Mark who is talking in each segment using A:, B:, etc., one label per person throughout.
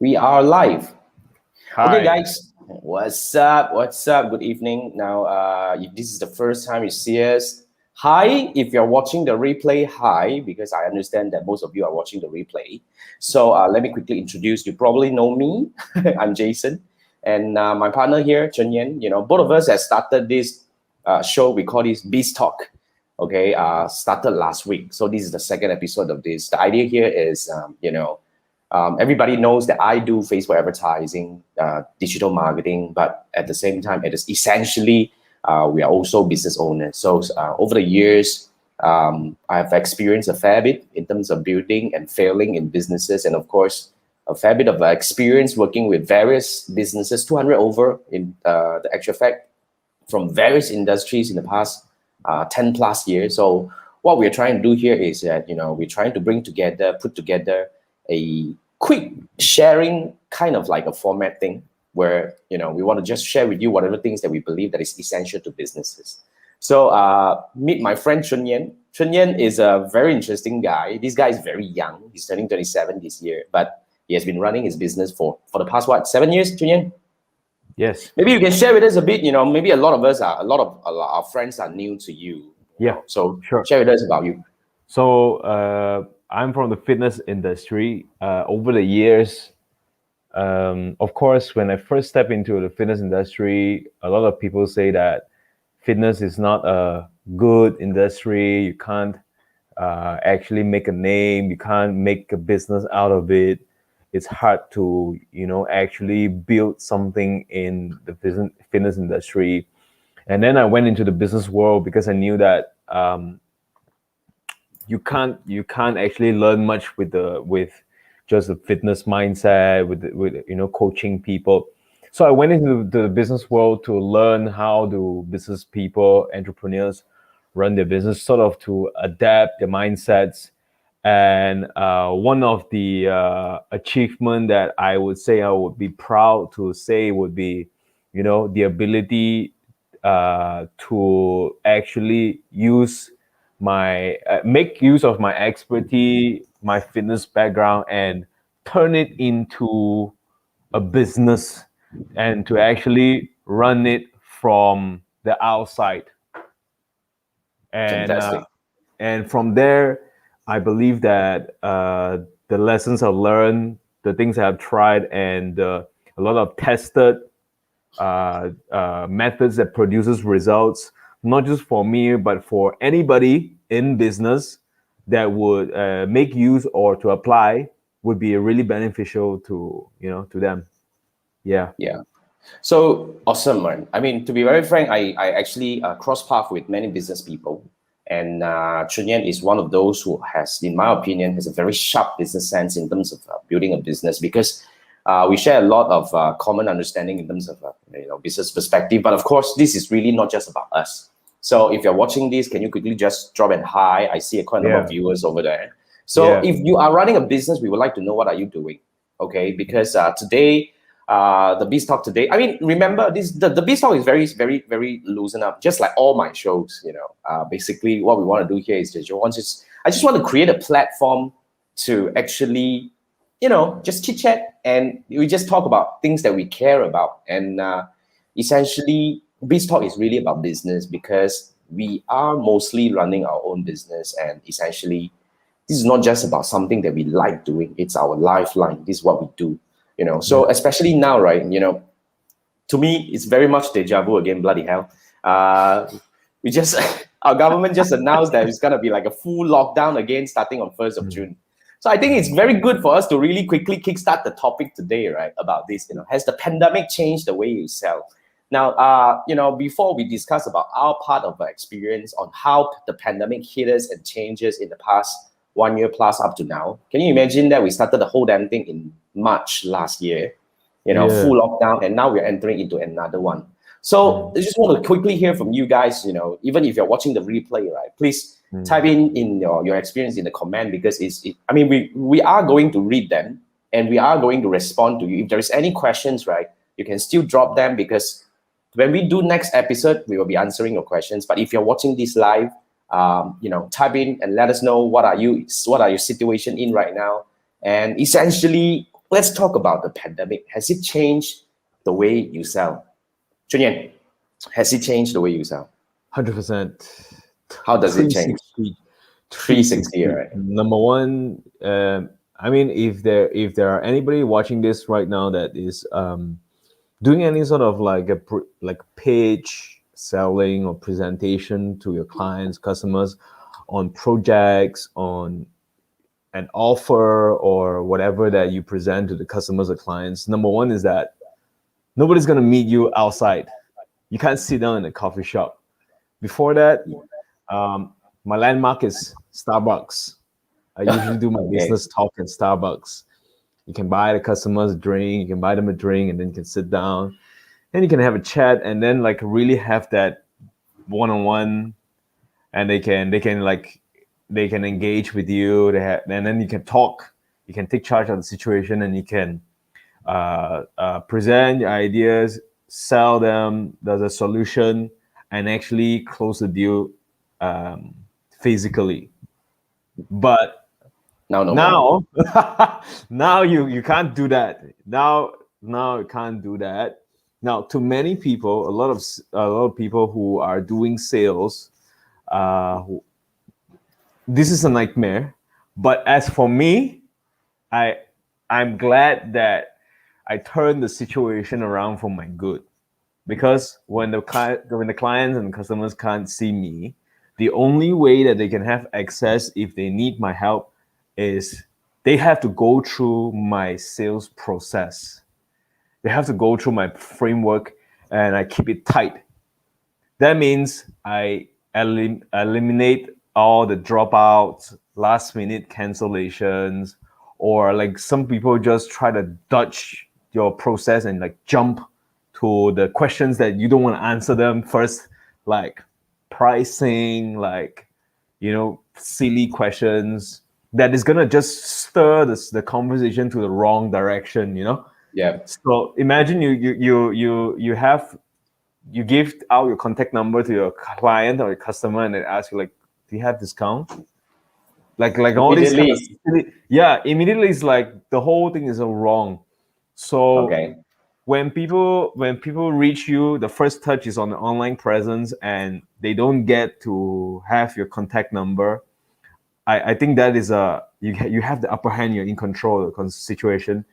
A: We are live. Okay,
B: Hi.
A: guys, what's up? What's up? Good evening. Now, if this is the first time you see us, hi. If you're watching the replay, hi, because I understand that most of you are watching the replay. So let me quickly introduce. You probably know me. I'm Jason, and my partner here, Chun Yan. Both of us have started this show. We call this BizTalk. Okay, started last week. So this is the second episode of this. The idea here is, everybody knows that I do Facebook advertising, digital marketing, but at the same time, it is essentially we are also business owners. So over the years, I've experienced a fair bit in terms of building and failing in businesses, and of course, a fair bit of experience working with various businesses, 200 over in the actual fact, from various industries in the past 10 plus years. So what we're trying to do here is that, we're trying to put together a quick sharing kind of like a format thing where, we want to just share with you whatever things that we believe that is essential to businesses. So meet my friend Chun Yan. Chun Yan is a very interesting guy. This guy is very young. He's turning 37 this year, but he has been running his business for the past, 7 years, Chun Yan?
B: Yes.
A: Maybe you can share with us a bit, maybe a lot of our friends are new to you.
B: Yeah.
A: So
B: sure.
A: share with us about you.
B: So I'm from the fitness industry. Over the years, of course, when I first stepped into the fitness industry, a lot of people say that fitness is not a good industry. You can't actually make a name. You can't make a business out of it. It's hard to, actually build something in the fitness industry. And then I went into the business world because I knew that you can't actually learn much with just the fitness mindset with coaching people. So I went into the business world to learn how do business people, entrepreneurs run their business, sort of to adapt their mindsets. And one of the achievement that I would say I would be proud to say would be, the ability to actually make use of my expertise, my fitness background, and turn it into a business, and to actually run it from the outside.
A: Fantastic.
B: And from there, I believe that the lessons I've learned, the things I've tried, and a lot of tested methods that produces results, not just for me, but for anybody in business that would make use or to apply, would be really beneficial to them. Yeah.
A: Yeah. So awesome, man. I mean, to be very frank, I actually cross path with many business people. And Chun Yan is one of those who has, in my opinion, has a very sharp business sense in terms of building a business, because we share a lot of common understanding in terms of business perspective. But of course, this is really not just about us. So if you're watching this, can you quickly just drop an hi? I see quite a number of viewers over there. So if you are running a business, we would like to know, what are you doing? Okay, because today, the BizTalk today, I mean, remember this, the BizTalk is very, very, very loosen up, just like all my shows. Basically what we want to do here is I just want to create a platform to actually, just chit chat, and we just talk about things that we care about. And essentially, BizTalk is really about business, because we are mostly running our own business, and essentially, this is not just about something that we like doing. It's our lifeline. This is what we do. So especially now, right? To me, it's very much deja vu again. Bloody hell! We just our government just announced that it's gonna be like a full lockdown again, starting on 1st of June. So I think it's very good for us to really quickly kickstart the topic today, right? About this, has the pandemic changed the way you sell? Now, before we discuss about our part of our experience on how the pandemic hit us and changes in the past 1 year plus up to now, can you imagine that we started the whole damn thing in March last year, full lockdown, and now we're entering into another one. So I just want to quickly hear from you guys, even if you're watching the replay, right? Please type in your experience in the comment, because we are going to read them, and we are going to respond to you. If there's any questions, right, you can still drop them, because when we do next episode, we will be answering your questions. But if you're watching this live, type in and let us know what are your situation in right now, And essentially, let's talk about the pandemic. Has it changed the way you sell? Chun Yan, has it changed the way you sell?
B: 100%.
A: How does it change?
B: 360.
A: 360, right?
B: Number one, I mean, if there are anybody watching this right now that is doing any sort of like like page selling or presentation to your clients, customers, on projects, on an offer or whatever that you present to the customers or clients, number one is that nobody's going to meet you outside. You can't sit down in a coffee shop. Before that, my landmark is Starbucks. I usually do my business talk at Starbucks. You can buy the customers a drink, you can buy them a drink, and then you can sit down and you can have a chat and then like really have that one-on-one, and they can engage with you. And then you can talk, you can take charge of the situation, and you can present your ideas, sell them, there's a solution, and actually close the deal physically. But now you can't do that. Now you can't do that. Now, to many people, a lot of people who are doing sales, this is a nightmare. But as for me, I'm glad that I turned the situation around for my good, because when the clients and customers can't see me, the only way that they can have access if they need my help is they have to go through my sales process. They have to go through my framework, and I keep it tight. That means I eliminate all the dropouts, last minute cancellations, or like some people just try to dodge your process and like jump to the questions that you don't want to answer them first, like pricing, like, silly questions that is gonna just stir the conversation to the wrong direction.
A: Yeah.
B: So imagine you give out your contact number to your client or your customer, and they ask you like, do you have discount? Like all these kind of, immediately it's like the whole thing is wrong. So when people reach you, the first touch is on the online presence, and they don't get to have your contact number. I think that is you have the upper hand. You're in control of the situation,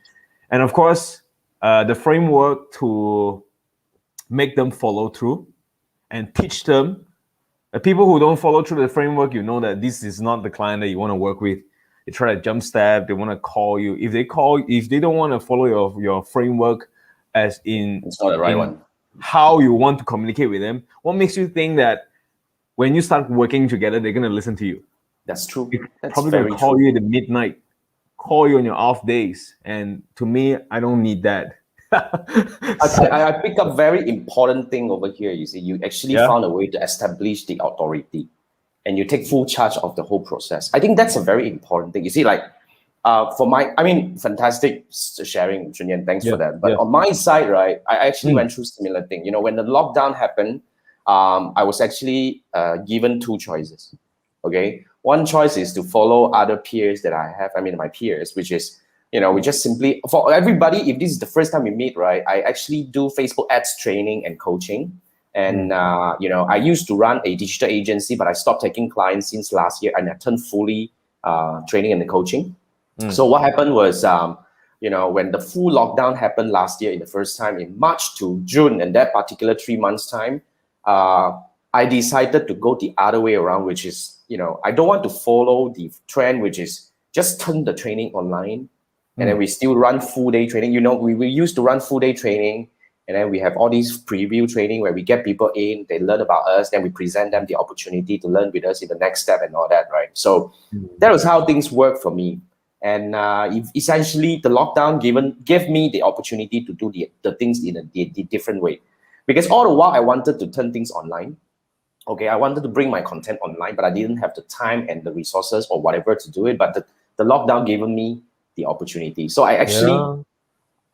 B: and of course, the framework to make them follow through and teach them. People who don't follow through the framework, that this is not the client that you want to work with. They try to jump step. They want to call you. If they don't want to follow your framework, as in
A: it's not the right one,
B: how you want to communicate with them, what makes you think that when you start working together, they're going to listen to you?
A: That's true.
B: They're probably going to call you at the midnight, call you on your off days. And to me, I don't need that.
A: I pick up very important thing over here. You see, you actually found a way to establish the authority, and you take full charge of the whole process. I think that's a very important thing. You see, like fantastic sharing, Chun Yan. Thanks for that. But on my side, right, I actually went through similar thing. When the lockdown happened, I was actually given two choices. Okay, one choice is to follow other peers that I have. My peers, which is, we just simply, for everybody, if this is the first time we meet, right, I actually do Facebook ads training and coaching. And, I used to run a digital agency, but I stopped taking clients since last year, and I turned fully training and coaching. So what happened was, when the full lockdown happened last year in the first time in March to June, and that particular 3 months time, I decided to go the other way around, which is, I don't want to follow the trend, which is just turn the training online. And then we still run full day training. We used to run full day training, and then we have all these preview training where we get people in, they learn about us, then we present them the opportunity to learn with us in the next step and all that, right? So that was how things work for me. And essentially, the lockdown gave me the opportunity to do the things in a different way. Because all the while, I wanted to turn things online. Okay, I wanted to bring my content online, but I didn't have the time and the resources or whatever to do it. But the lockdown gave me the opportunity. So I actually,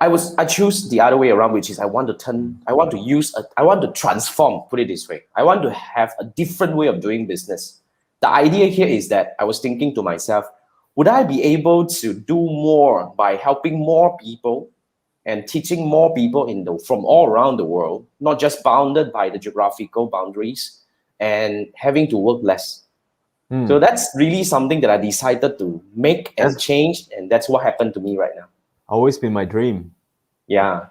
A: I choose the other way around, which is I want to transform, put it this way. I want to have a different way of doing business. The idea here is that I was thinking to myself, would I be able to do more by helping more people and teaching more people from all around the world, not just bounded by the geographical boundaries, and having to work less? So that's really something that I decided to make and change, and that's what happened to me right now.
B: Always been my dream.
A: Yeah.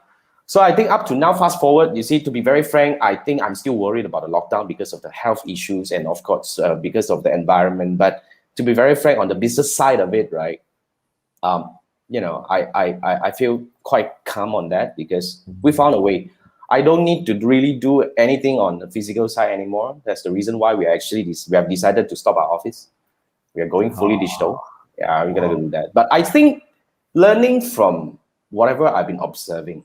A: So I think up to now, fast forward, you see, to be very frank, I think I'm still worried about the lockdown because of the health issues and of course, because of the environment. But to be very frank, on the business side of it, right, I feel quite calm on that because we found a way. I don't need to really do anything on the physical side anymore. That's the reason why we have decided to stop our office. We are going fully digital. Yeah, we're gonna do that. But I think learning from whatever I've been observing,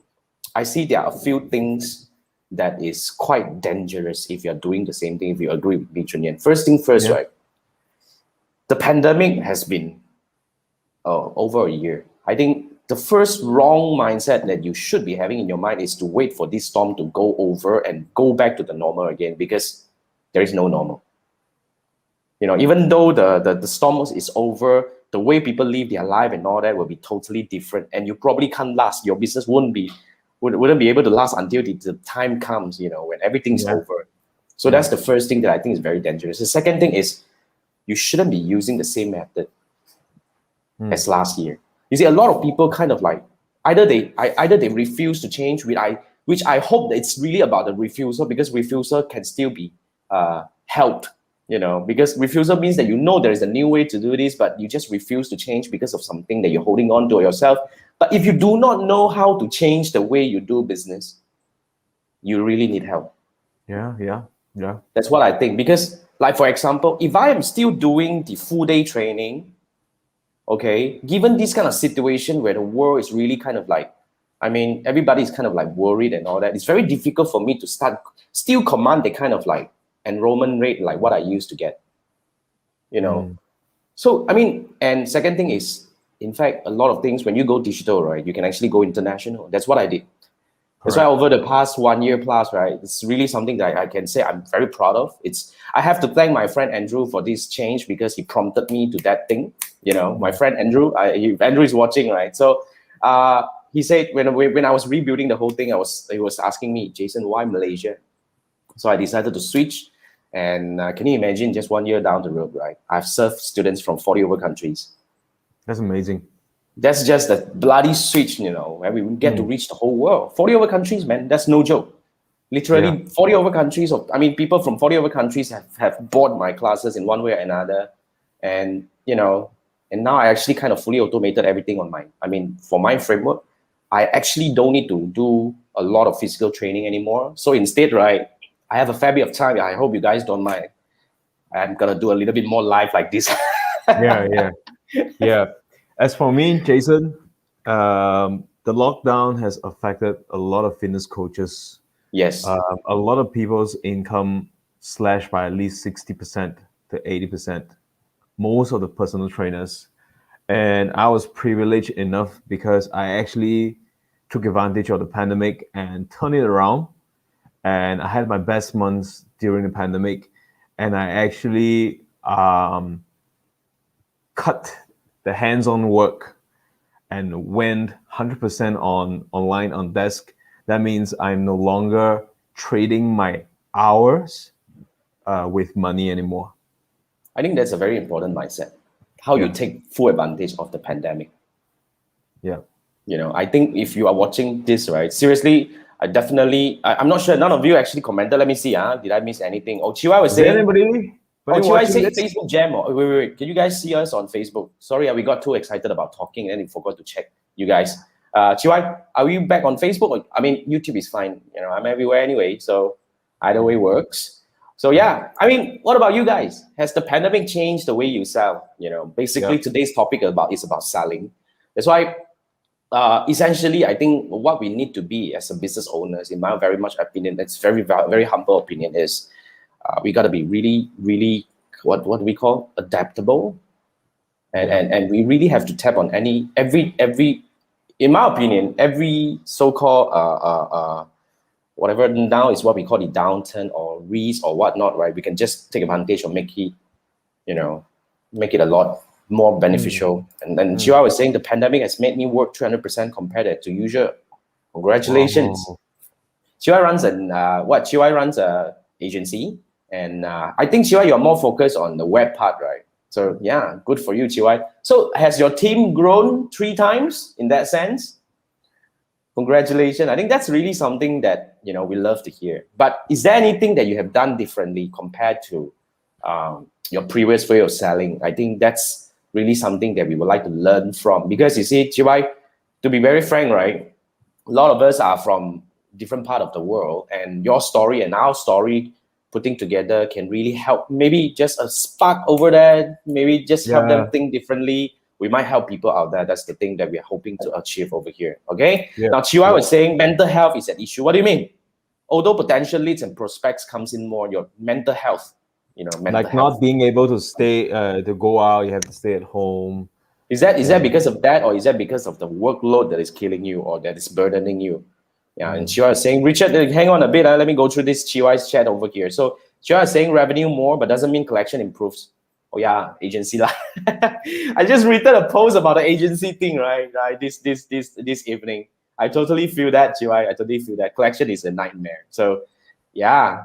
A: I see there are a few things that is quite dangerous if you're doing the same thing, if you agree with me, Chun Yan. First thing first, right? The pandemic has been over a year. I think the first wrong mindset that you should be having in your mind is to wait for this storm to go over and go back to the normal again, because there is no normal. Even though the storm is over, the way people live their life and all that will be totally different, and you probably can't last. Your business wouldn't be able to last until the time comes, when everything's over. So that's the first thing that I think is very dangerous. The second thing is you shouldn't be using the same method as last year. You see, a lot of people kind of like either they refuse to change, which I hope that it's really about the refusal, because refusal can still be helped. Because refusal means that there is a new way to do this, but you just refuse to change because of something that you're holding on to yourself. But if you do not know how to change the way you do business, you really need help.
B: Yeah.
A: That's what I think. Because, like, for example, if I am still doing the full day training, okay, given this kind of situation where the world is really kind of like, everybody's kind of like worried and all that, it's very difficult for me to still command the kind of like enrollment rate like what I used to get, So, and second thing is, in fact, a lot of things, when you go digital, right, you can actually go international. That's what I did. That's why over the past 1 year plus, right, it's really something that I can say I'm very proud of. I have to thank my friend Andrew for this change, because he prompted me to that thing. My friend Andrew, Andrew is watching, right? So he said when I was rebuilding the whole thing, he was asking me, Jason, why Malaysia? So I decided to switch. And can you imagine, just 1 year down the road, right? I've served students from 40 over countries.
B: That's amazing.
A: That's just a bloody switch, where we get to reach the whole world. 40 over countries, man, that's no joke. Literally 40 over countries, people from 40 over countries have bought my classes in one way or another. And, and now I actually kind of fully automated everything on for my framework. I actually don't need to do a lot of physical training anymore. So instead, right, I have a fair bit of time. I hope you guys don't mind. I'm going to do a little bit more live like this.
B: Yeah. As for me, Jason, the lockdown has affected a lot of fitness coaches.
A: Yes.
B: A lot of people's income slashed by at least 60% to 80%. Most of the personal trainers. And I was privileged enough because I actually took advantage of the pandemic and turned it around. And I had my best months during the pandemic. And I actually cut the hands-on work and went 100% online on desk. That means I'm no longer trading my hours with money anymore.
A: I think that's a very important mindset. How you take full advantage of the pandemic.
B: Yeah.
A: I think if you are watching this, right, seriously, I'm not sure. None of you actually commented. Let me see. Did I miss anything? Oh, Chiwa was saying.
B: Anybody
A: Chiwa said Facebook Jam. Wait. Can you guys see us on Facebook? Sorry, we got too excited about talking and we forgot to check you guys. Chiwa, are we back on Facebook? YouTube is fine. I'm everywhere anyway. So either way works. So yeah, what about you guys? Has the pandemic changed the way you sell? Basically today's topic is about selling. That's why essentially, I think what we need to be as a business owners, in my very much opinion, that's very, very humble opinion, is we got to be really, really, what do we call, adaptable, and we really have to tap on every, in my opinion, every so-called whatever now is what we call the downturn or risk or whatnot, right? We can just take advantage or make it a lot more beneficial. And then Chiwa was saying the pandemic has made me work 300% compared to usual. Congratulations.
B: Wow.
A: Chiwa runs a agency, and I think Chiwa, you're more focused on the web part, right? So yeah, good for you, Chiwa. So has your team grown 3 times in that sense? Congratulations. I think that's really something that, you know, we love to hear. But is there anything that you have done differently compared to your previous way of selling? I think that's really something that we would like to learn from. Because you see, Chiwa, to be very frank, right, a lot of us are from different part of the world, and your story and our story putting together can really help. Maybe just a spark over there, maybe just help them think differently. We might help people out there. That's the thing that we're hoping to achieve over here. Okay. Now, Chiwa was saying mental health is an issue. What do you mean? Although potential leads and prospects comes in more, your mental health, you know, mental
B: Like
A: health.
B: not being able to stay to go out, you have to stay at home.
A: Is that because of that, or is that because of the workload that is killing you or that is burdening you? Yeah, and Chiwa is saying, Richard, hang on a bit. Let me go through this Chiwa's chat over here. So Chiwa is saying revenue more, but doesn't mean collection improves. Oh yeah, agency lah. I just written a post about the agency thing, right? This evening. I totally feel that, Chiwa. I totally feel that collection is a nightmare. So yeah.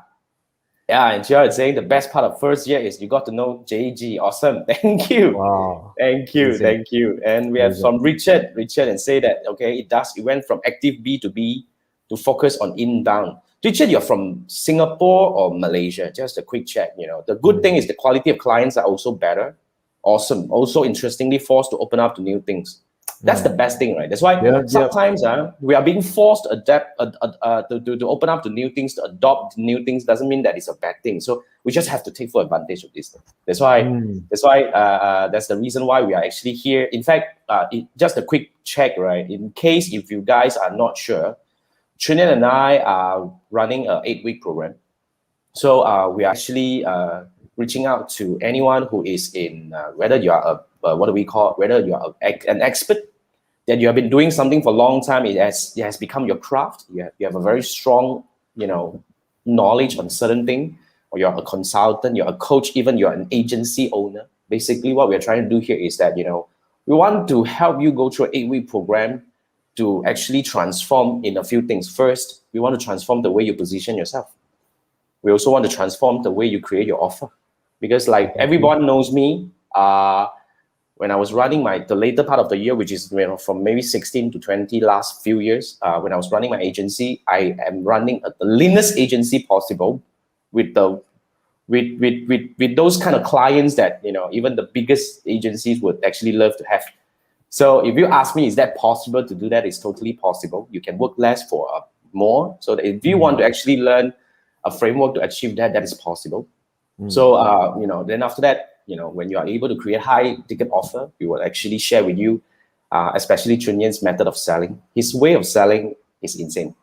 A: Yeah, and Chiwa is saying the best part of first year is you got to know JG. Awesome. Thank you.
B: Wow.
A: Thank you. And we have from Richard and say that, okay, it went from active B2B to focus on inbound. Richard, you're from Singapore or Malaysia? Just a quick check. You know, the good thing is the quality of clients are also better. Awesome. Also, interestingly, forced to open up to new things. That's the best thing, right? That's why sometimes we are being forced to adapt, to open up to new things, to adopt new things. Doesn't mean that it's a bad thing. So we just have to take full advantage of this. That's why that's the reason why we are actually here. In fact, just a quick check, right? In case if you guys are not sure, Chun Yan and I are running an 8-week program. So we are actually reaching out to anyone who is in whether you are whether you are an expert, that you have been doing something for a long time, it has become your craft. You have a very strong, you know, knowledge on certain thing, or you're a consultant, you're a coach, even you're an agency owner. Basically, what we're trying to do here is that, you know, we want to help you go through an 8-week program to actually transform in a few things. First, we want to transform the way you position yourself. We also want to transform the way you create your offer, because like everyone knows me. When I was running the later part of the year, which is, you know, from maybe 16 to 20 last few years, when I was running my agency, I am running the leanest agency possible with those kind of clients that, you know, even the biggest agencies would actually love to have. So if you ask me, is that possible to do that? It's totally possible. You can work less for more. So that if you want to actually learn a framework to achieve that, that is possible. So, you know, then after that, you know, when you are able to create high ticket offer, we will actually share with you, especially Chun Yan's method of selling. His way of selling is insane.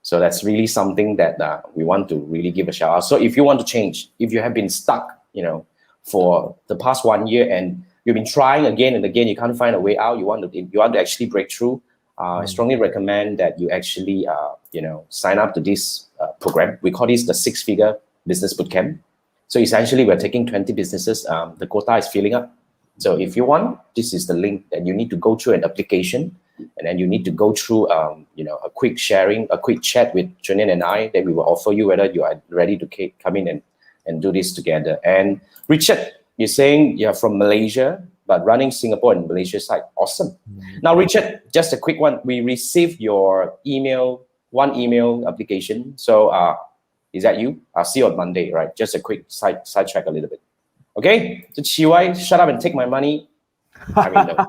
A: So that's really something that we want to really give a shout out. So if you want to change, if you have been stuck, you know, for the past 1 year and you've been trying again and again, you can't find a way out, you want to actually break through, I strongly recommend that you actually, you know, sign up to this program. We call this the 6-figure business bootcamp. So essentially, we're taking 20 businesses. The quota is filling up. So if you want, this is the link that you need to go through an application, and then you need to go through, you know, a quick sharing, a quick chat with Chun Yan and I, that we will offer you whether you are ready to come in and do this together. And Richard, you're saying you're from Malaysia, but running Singapore and Malaysia side. Awesome. Now, Richard, just a quick one. We received your one email application. So, is that you? I'll see you on Monday, right? Just a quick side track a little bit. Okay? So Chiwai, shut up and take my money. I mean, no.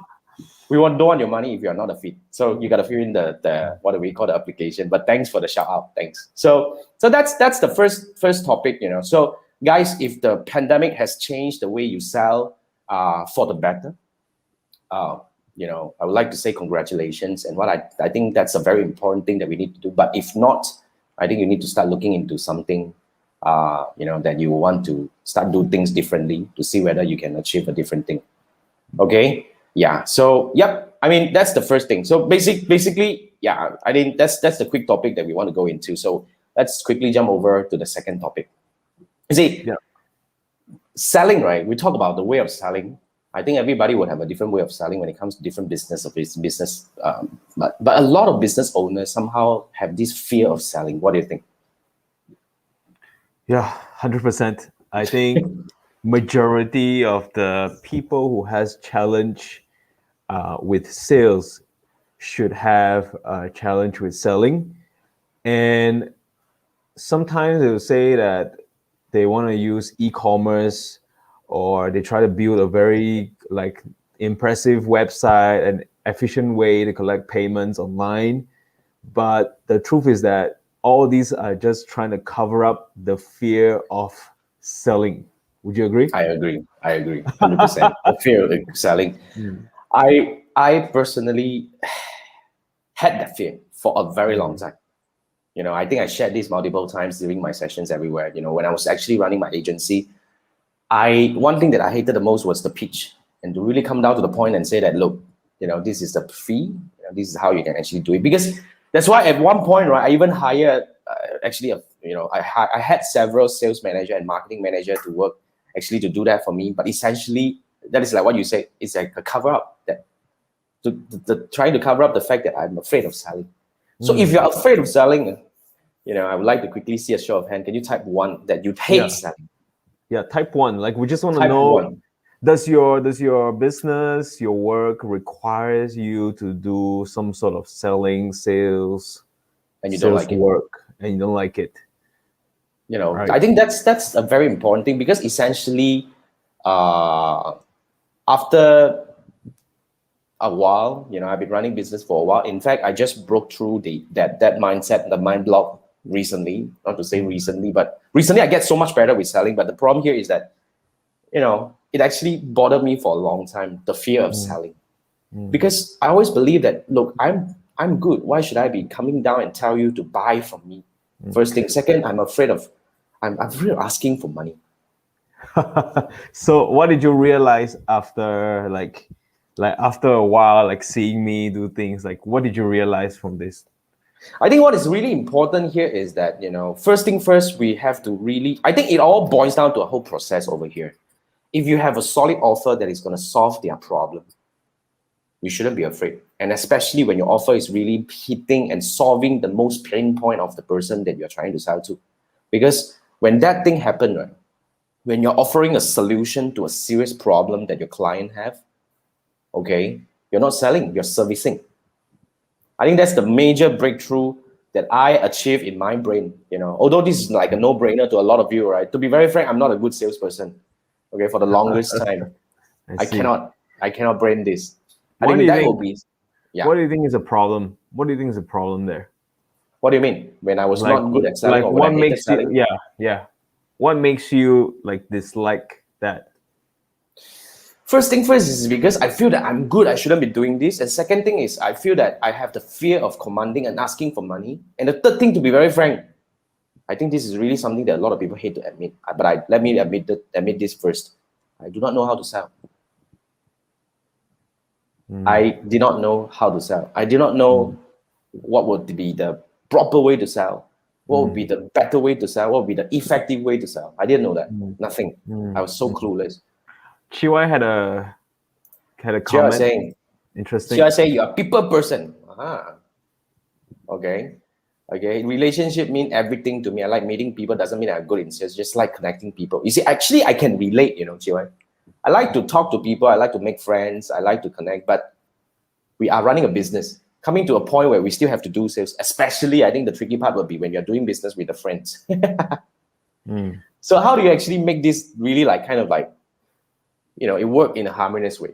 A: We don't want your money if you're not a fit. So you got to fill in the what do we call the application. But thanks for the shout out. Thanks. So that's the first topic, you know. So guys, if the pandemic has changed the way you sell for the better, you know, I would like to say congratulations. And what I think that's a very important thing that we need to do. But if not, I think you need to start looking into something, you know, that you want to start doing things differently to see whether you can achieve a different thing. Okay. Yeah. So, yep. I mean, that's the first thing. So basically, yeah, I think that's the quick topic that we want to go into. So let's quickly jump over to the second topic. You see, selling, right? We talk about the way of selling. I think everybody would have a different way of selling when it comes to different business of its business. But a lot of business owners somehow have this fear of selling. What do you think?
B: Yeah, 100%. I think majority of the people who has challenge with sales should have a challenge with selling. And sometimes they'll say that they want to use e-commerce, or they try to build a very like impressive website and efficient way to collect payments online. But the truth is that all these are just trying to cover up the fear of selling. Would you agree?
A: I agree. 100%. The fear of selling.
B: Mm.
A: I personally had that fear for a very long time. I think I shared this multiple times during my sessions everywhere. When I was actually running my agency, one thing that I hated the most was the pitch, and to really come down to the point and say that, look, this is the fee, this is how you can actually do it. Because that's why at one point, right, I even hired I had several sales manager and marketing manager to work actually to do that for me. But essentially, that is like what you say, it's like a cover up, that trying to cover up the fact that I'm afraid of selling. So if you're afraid of selling, I would like to quickly see a show of hand. Can you type 1 that you hate selling?
B: Yeah, type 1. Like, we just want to
A: Type
B: know,
A: 1.
B: does your business, your work requires you to do some sort of sales,
A: and you don't like it.
B: work, and you don't like it? Right.
A: I think that's a very important thing, because essentially, after a while, I've been running business for a while. In fact, I just broke through that mindset, the mind block recently. Not to say recently, but recently I get so much better with selling. But the problem here is that, it actually bothered me for a long time, the fear of selling. Because I always believe that, look, I'm good. Why should I be coming down and tell you to buy from me? First thing. Second, I'm afraid of asking for money.
B: So what did you realize after like after a while, like seeing me do things? Like, what did you realize from this?
A: I think what is really important here is that, first thing first, we have to really, I think it all boils down to a whole process over here. If you have a solid offer that is going to solve their problem, you shouldn't be afraid. And especially when your offer is really hitting and solving the most pain point of the person that you're trying to sell to. Because when that thing happens, right, when you're offering a solution to a serious problem that your client have, okay, you're not selling, you're servicing. I think that's the major breakthrough that I achieved in my brain. Although this is like a no-brainer to a lot of you, right? To be very frank, I'm not a good salesperson. Okay, for the longest time, I cannot brain this. I think that will be. Yeah.
B: What do you think is a problem? What do you think is a problem there?
A: What do you mean? When I was not good at selling, or when
B: what
A: I hated selling?
B: Yeah. What makes you like dislike that?
A: First thing first is because I feel that I'm good, I shouldn't be doing this. And second thing is I feel that I have the fear of commanding and asking for money. And the third thing, to be very frank, I think this is really something that a lot of people hate to admit. But let me admit this first. I do not know how to sell. I did not know how to sell. I did not know what would be the proper way to sell. What would be the better way to sell? What would be the effective way to sell? I didn't know that. Nothing. I was so clueless.
B: Chiwai had a comment.
A: Chiwai saying,
B: interesting.
A: Chiwai saying you're a people person. Okay. Relationship mean everything to me. I like meeting people. Doesn't mean I'm good in sales. Just like connecting people. You see, actually, I can relate. Chiwai. I like to talk to people. I like to make friends. I like to connect. But we are running a business. Coming to a point where we still have to do sales. Especially, I think the tricky part will be when you're doing business with the friends. So how do you actually make this really it work in a harmonious way?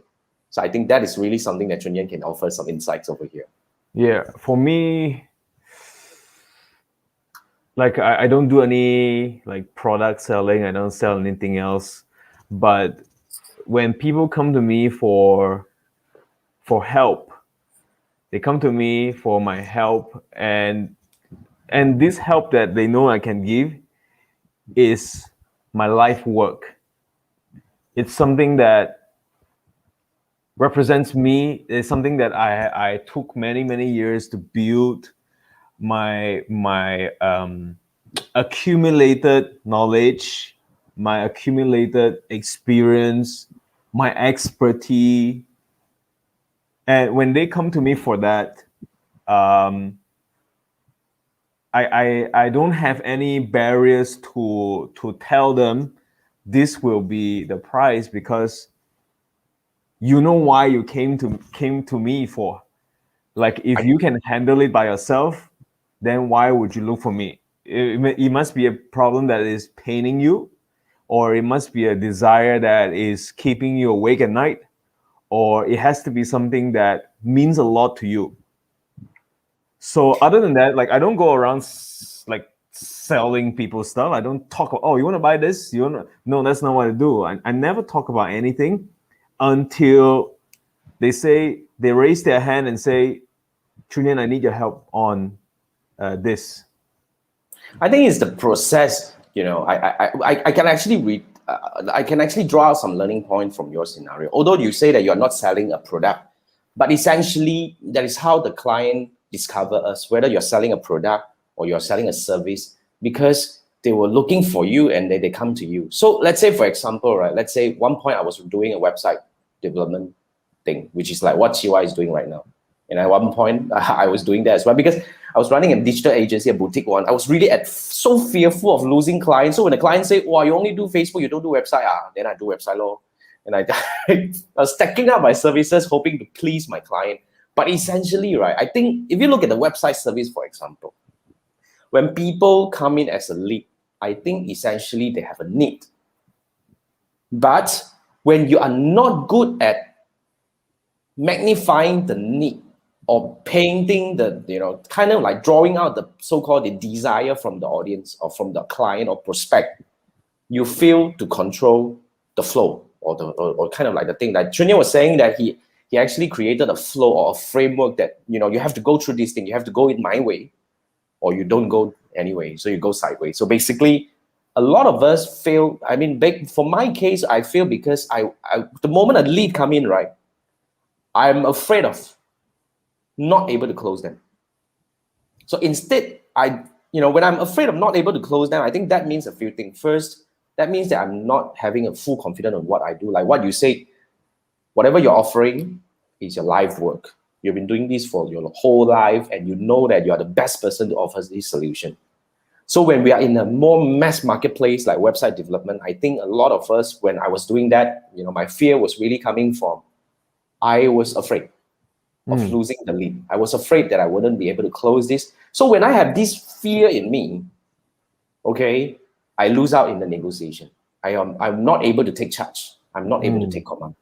A: So I think that is really something that Chun Yan can offer some insights over here.
B: Yeah, for me, like I don't do any like product selling. I don't sell anything else. But when people come to me for help, they come to me for my help, and this help that they know I can give is my life work. It's something that represents me. It's something that I took many years to build. My accumulated knowledge, my accumulated experience my expertise. And when they come to me for that, I don't have any barriers to tell them this will be the price, because you know why you came to me for. Like, if you can handle it by yourself, then why would you look for me? It must be a problem that is paining you, or it must be a desire that is keeping you awake at night, or it has to be something that means a lot to you. So other than that, like, I don't go around like selling people stuff. I don't talk about, oh, you want to buy this? You want to? No, that's not what I do. I never talk about anything until they raise their hand and say, Chun Yan, I need your help on this.
A: I think it's the process. I can actually read. I can actually draw out some learning point from your scenario. Although you say that you're not selling a product, but essentially that is how the client discover us. Whether you're selling a product or you're selling a service, because they were looking for you and they come to you. So let's say, for example, right? Let's say one point I was doing a website development thing, which is like what CY is doing right now. And at one point, I was doing that as well, because I was running a digital agency, a boutique one. I was really so fearful of losing clients. So when the client say, "Wow, you only do Facebook, you don't do website," then I do website law. And I was stacking up my services, hoping to please my client. But essentially, right, I think if you look at the website service, for example, when people come in as a lead, I think essentially they have a need. But when you are not good at magnifying the need, or painting the, kind of like drawing out the so-called the desire from the audience or from the client or prospect, you fail to control the flow, or kind of like the thing that Chun Yan was saying, that he actually created a flow or a framework that, you have to go through this thing, you have to go in my way, or you don't go anyway, so you go sideways. So basically, a lot of us fail. I mean, for my case, I fail because the moment a lead come in, right, I'm afraid of not able to close them. So instead, when I'm afraid of not able to close them, I think that means a few things. First, that means that I'm not having a full confidence on what I do. Like what you say, whatever you're offering is your life work. You've been doing this for your whole life, and you know that you are the best person to offer this solution. So when we are in a more mass marketplace like website development, I think a lot of us, when I was doing that, my fear was really coming from, I was afraid of losing the lead. I was afraid that I wouldn't be able to close this. So when I have this fear in me, okay, I lose out in the negotiation. I'm not able to take charge. I'm not able to take command.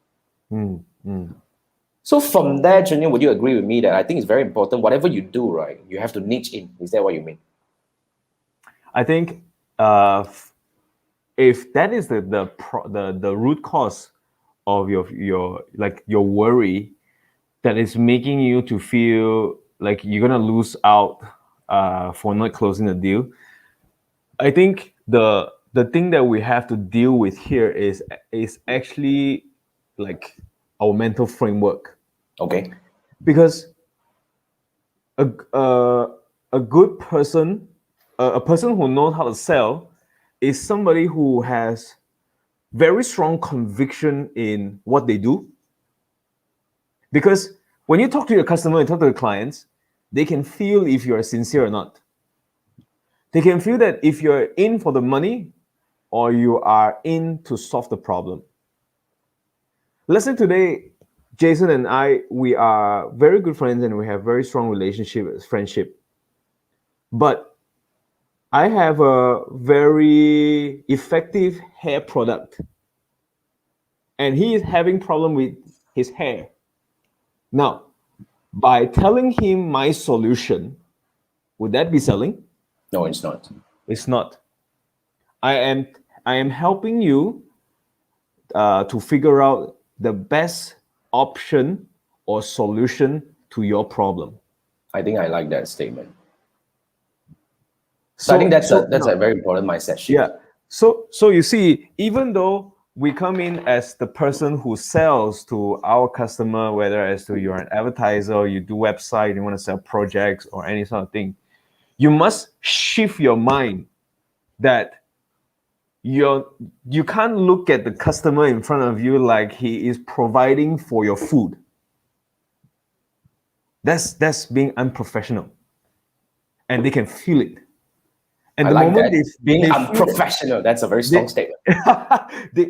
A: So from there, Chun Yan, would you agree with me that I think it's very important, whatever you do, right, you have to niche in? Is that what you mean?
B: I think if that is the root cause of your worry, that is making you to feel like you're gonna lose out for not closing the deal, I think the thing that we have to deal with here is actually like our mental framework.
A: Okay.
B: Because a good person, a person who knows how to sell, is somebody who has very strong conviction in what they do. Because when you talk to your customer and talk to your clients, they can feel if you're sincere or not. They can feel that if you're in for the money or you are in to solve the problem. Let's say today, Jason and I, we are very good friends and we have very strong friendship. But I have a very effective hair product, and he is having problem with his hair. Now, by telling him my solution, would that be selling?
A: No, it's not.
B: It's not. I am helping you to figure out the best option or solution to your problem.
A: I think I like that statement. So I think that's a very important mindset shift.
B: Yeah. So you see, even though we come in as the person who sells to our customer, whether as to you're an advertiser, you do website, you want to sell projects or any sort of thing, you must shift your mind that you can't look at the customer in front of you like he is providing for your food. That's being unprofessional, and they can feel it. And
A: I
B: the
A: like
B: moment
A: that. Being
B: they feel
A: unprofessional, that's a very strong statement.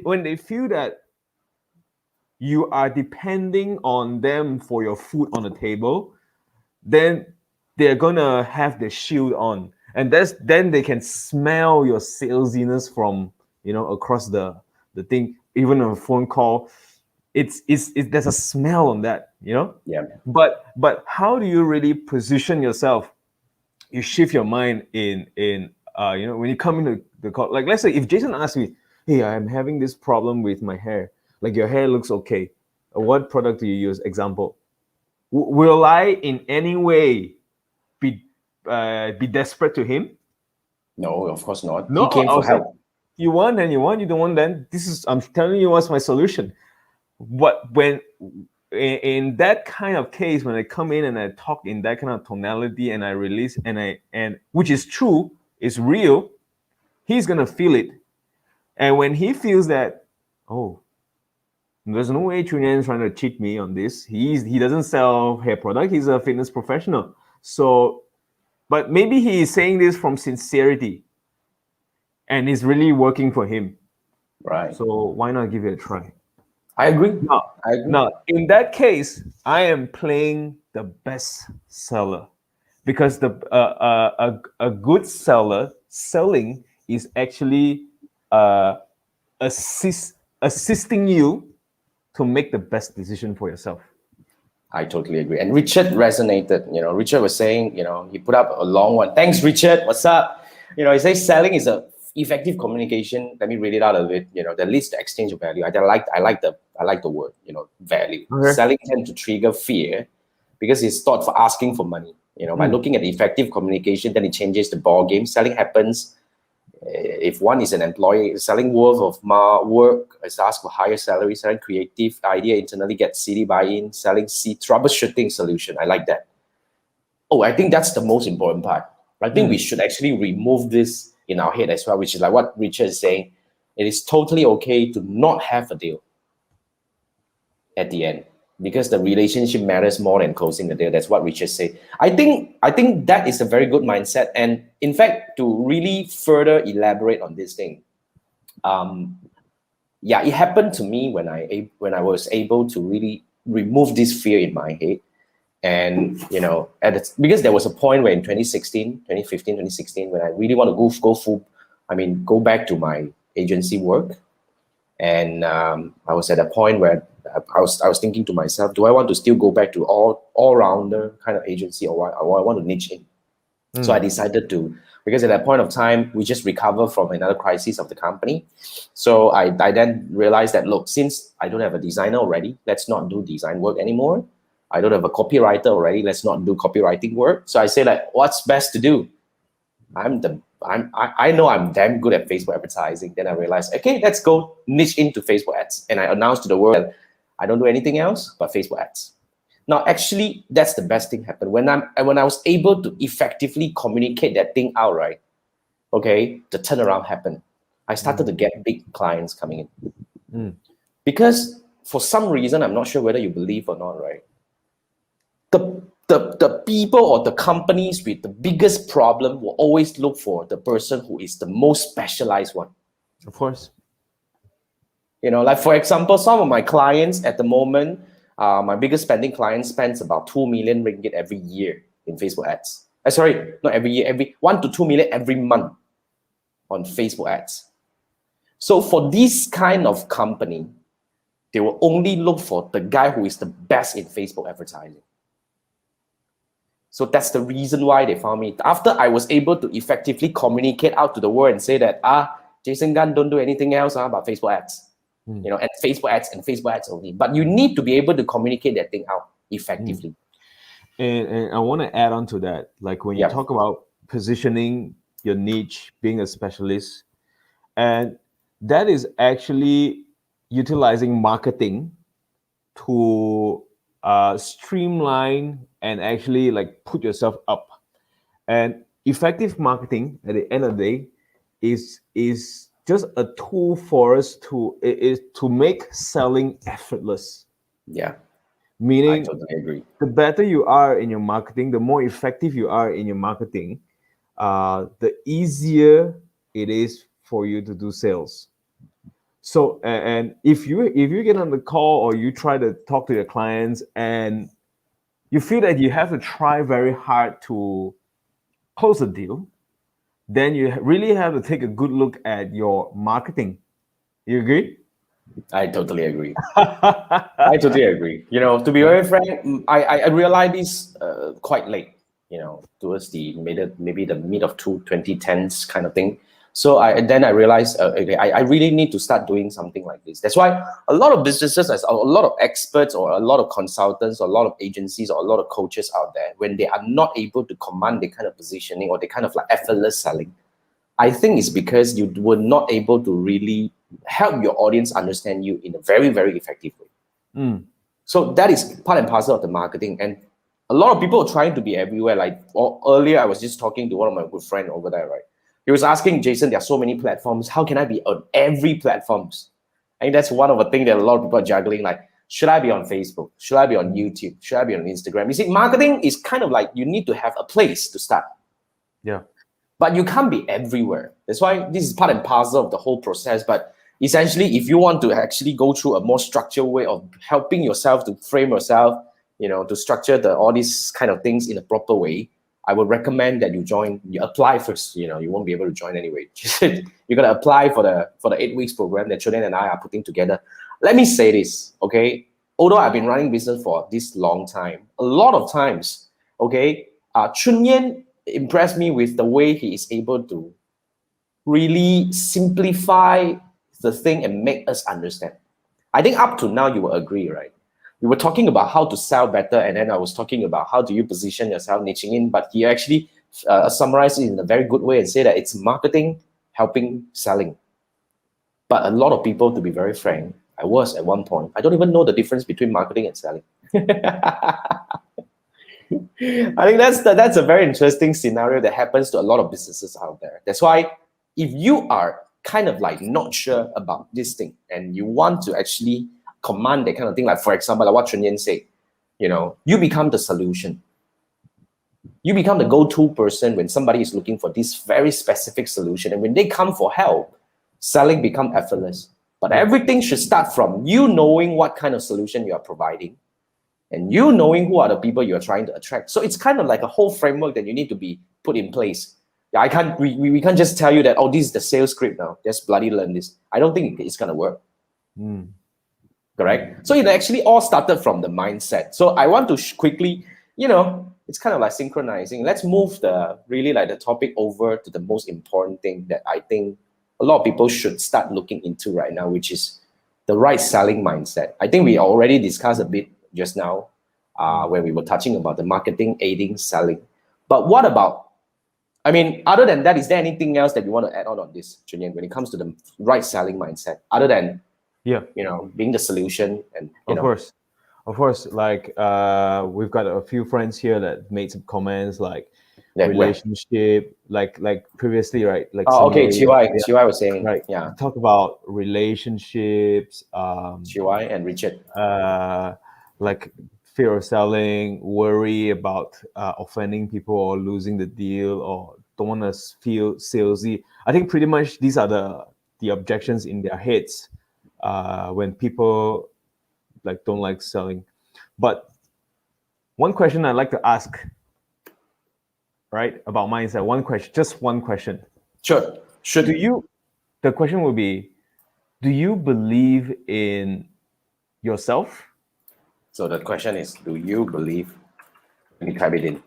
B: when they feel that you are depending on them for your food on the table, then they're gonna have the shield on, and then they can smell your salesiness from across the thing. Even on a phone call, it's there's a smell on that.
A: Yeah.
B: But how do you really position yourself? You shift your mind in when you come into the call. Like, let's say if Jason asks me, hey, I'm having this problem with my hair, like your hair looks okay, what product do you use? Example, will I in any way be desperate to him?
A: No, of course not.
B: No,
A: He came
B: I'll
A: for
B: say,
A: help.
B: you want, then you want, you don't want, then I'm telling you what's my solution. But when in that kind of case, when I come in and I talk in that kind of tonality and I release and which is true, is real, he's gonna feel it. And when he feels that, oh, there's no way Chun Yan is trying to cheat me on this. He doesn't sell hair product. He's a fitness professional. So, but maybe he is saying this from sincerity, and it's really working for him.
A: Right.
B: So why not give it a try?
A: I agree. I agree.
B: Now, in that case, I am playing the best seller, because a good seller selling is actually assisting you to make the best decision for yourself.
A: I totally agree. And Richard resonated. Richard was saying, he put up a long one. Thanks, Richard. What's up? He says selling is a effective communication. Let me read it out a bit. That leads to exchange of value. I like the word. Value.
B: Okay.
A: Selling tend to trigger fear because it's thought for asking for money. By looking at effective communication, then it changes the ball game. Selling happens if one is an employee, selling worth of work is asked for higher salary, selling creative idea internally gets city buy-in, selling troubleshooting solution. I like that. Oh, I think that's the most important part. I think we should actually remove this in our head as well, which is like what Richard is saying. It is totally okay to not have a deal at the end, because the relationship matters more than closing the deal. That's what Richard said. I think that is a very good mindset. And in fact, to really further elaborate on this thing, it happened to me when I was able to really remove this fear in my head. And because there was a point where in 2016, 2015, 2016, when I really want to go back to my agency work. And I was at a point where I was thinking to myself, do I want to still go back to all rounder kind of agency, or I want to niche in? So I decided to, because at that point of time, we just recovered from another crisis of the company. So I then realized that, look, since I don't have a designer already, let's not do design work anymore. I don't have a copywriter already, let's not do copywriting work. So I say, like, what's best to do? I know I'm damn good at Facebook advertising. Then I realized, okay, let's go niche into Facebook ads. And I announced to the world that I don't do anything else but Facebook ads. Now, actually, that's the best thing happened. When I was able to effectively communicate that thing out, right? Okay, the turnaround happened. I started to get big clients coming in. Because for some reason, I'm not sure whether you believe or not, right? The people or the companies with the biggest problem will always look for the person who is the most specialized one.
B: Of course.
A: Like, for example, some of my clients at the moment, my biggest spending client spends about 2 million ringgit every year in Facebook ads. Sorry, not every year, every 1 to 2 million every month on Facebook ads. So for this kind of company, they will only look for the guy who is the best in Facebook advertising. So that's the reason why they found me. After I was able to effectively communicate out to the world and say that, Jason Gunn don't do anything else but Facebook ads. And Facebook ads and Facebook ads only. But you need to be able to communicate that thing out effectively.
B: And I want to add on to that. Like, when you talk about positioning your niche, being a specialist, and that is actually utilizing marketing to streamline and actually like put yourself up. And effective marketing at the end of the day is just a tool for us to make selling effortless.
A: Yeah, I
B: Meaning,
A: totally agree.
B: the better you are in your marketing, the more effective you are in your marketing, the easier it is for you to do sales. So, and if you get on the call or you try to talk to your clients and you feel that you have to try very hard to close a deal, then you really have to take a good look at your marketing. You agree?
A: I totally agree. I totally agree. To be very frank, I realized this quite late. Towards the maybe the mid of 2010s kind of thing. So I realized, okay, I really need to start doing something like this. That's why a lot of businesses, a lot of experts, or a lot of consultants, or a lot of agencies, or a lot of coaches out there, when they are not able to command the kind of positioning or the kind of like effortless selling, I think it's because you were not able to really help your audience understand you in a very, very effective way.
B: Mm.
A: So that is part and parcel of the marketing. And a lot of people are trying to be everywhere. Like earlier, I was just talking to one of my good friends over there, right? He was asking, Jason, there are so many platforms. How can I be on every platforms? I think that's one of the things that a lot of people are juggling. Like, should I be on Facebook? Should I be on YouTube? Should I be on Instagram? You see, marketing is kind of like you need to have a place to start.
B: Yeah.
A: But you can't be everywhere. That's why this is part and parcel of the whole process. But essentially, if you want to actually go through a more structured way of helping yourself to frame yourself, to structure all these kind of things in a proper way, I would recommend that you apply first. You won't be able to join anyway. You're gonna apply for the 8 weeks program that Chun Yan and I are putting together. Let me say this, okay? Although I've been running business for this long time, a lot of times, okay, Chun Yan impressed me with the way he is able to really simplify the thing and make us understand. I think up to now you will agree, right? We were talking about how to sell better, and then I was talking about how do you position yourself, niching in, but he actually summarized it in a very good way and said that it's marketing helping selling. But a lot of people, to be very frank, I was at one point, I don't even know the difference between marketing and selling. I think that's a very interesting scenario that happens to a lot of businesses out there. That's why if you are kind of like not sure about this thing and you want to actually command that kind of thing, like for example, like what Chun Yan said, you become the solution. You become the go-to person when somebody is looking for this very specific solution. And when they come for help, selling become effortless. But everything should start from you knowing what kind of solution you are providing and you knowing who are the people you are trying to attract. So it's kind of like a whole framework that you need to be put in place. Yeah, we can't just tell you that, oh, this is the sales script now. Just bloody learn this. I don't think it's going to work. Correct? So it actually all started from the mindset. So I want to quickly, it's kind of like synchronizing. Let's move the topic over to the most important thing that I think a lot of people should start looking into right now, which is the right selling mindset. I think we already discussed a bit just now when we were touching about the marketing, aiding, selling. But what about, other than that, is there anything else that you want to add on this, Chun Yan, when it comes to the right selling mindset, other than, being the solution and,
B: Of course, like we've got a few friends here that made some comments like relationship, like previously, right? Like
A: okay, Chiwai was saying,
B: right?
A: Yeah,
B: talk about relationships.
A: Chiwai and Richard.
B: Like fear of selling, worry about offending people or losing the deal, or don't want to feel salesy. I think pretty much these are the objections in their heads when people like don't like selling. But one question I'd like to ask, right, about mindset. One question, just one question.
A: Sure.
B: The question will be, do you believe in yourself?
A: So the question is, do you believe? Let me type it in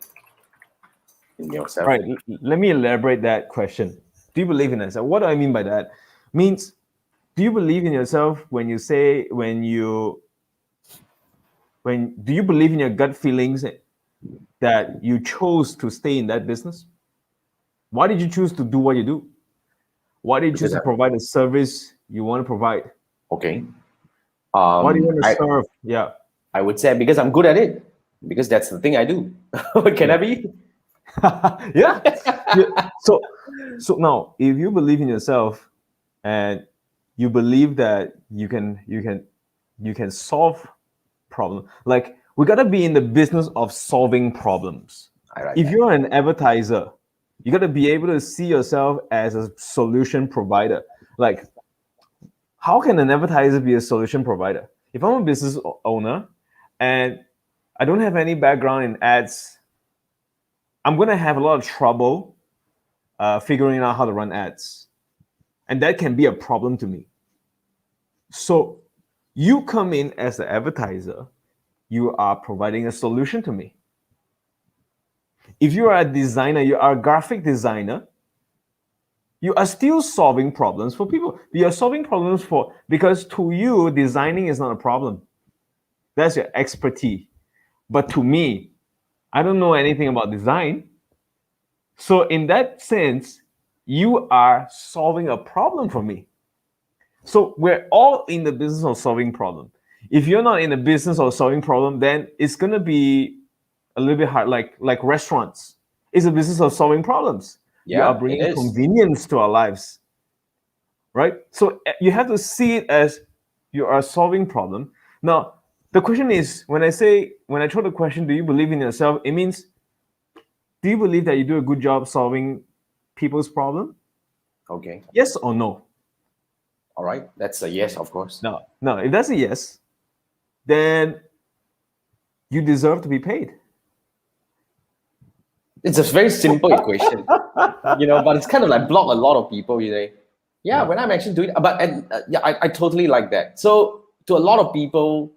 A: yourself.
B: Right. Let me elaborate that question. Do you believe in yourself? What do I mean by that? Means, do you believe in yourself when you say, do you believe in your gut feelings that you chose to stay in that business? Why did you choose to do what you do? Why did you choose to provide a service you want to provide?
A: Okay.
B: Why do you want to serve? Yeah.
A: I would say because I'm good at it. Because that's the thing I do. Can I be?
B: Yeah. So now, if you believe in yourself, and you believe that you can solve problem. Like, we gotta be in the business of solving problems.
A: I like
B: If
A: that.
B: you're an advertiser, you gotta be able to see yourself as a solution provider. Like, how can an advertiser be a solution provider? If I'm a business owner and I don't have any background in ads, I'm gonna have a lot of trouble figuring out how to run ads, and that can be a problem to me. So you come in as the advertiser, you are providing a solution to me. If you are a designer, you are a graphic designer, you are still solving problems for people. You are solving problems because to you, designing is not a problem. That's your expertise. But to me, I don't know anything about design. So in that sense, you are solving a problem for me. So we're all in the business of solving problem. If you're not in the business of solving problem, then it's gonna be a little bit hard. Like restaurants, it's a business of solving problems. You are
A: Yeah, it
B: bringing
A: is.
B: convenience to our lives, right? So you have to see it as you are solving problem. Now the question is, when I throw the question, do you believe in yourself? It means, do you believe that you do a good job solving people's problem?
A: Okay.
B: Yes or no?
A: All right. That's a yes, of course.
B: No. If that's a yes, then you deserve to be paid.
A: It's a very simple equation, but it's kind of like block a lot of people. Yeah,
B: Yeah.
A: when I'm actually doing, but and yeah, I totally like that. So to a lot of people,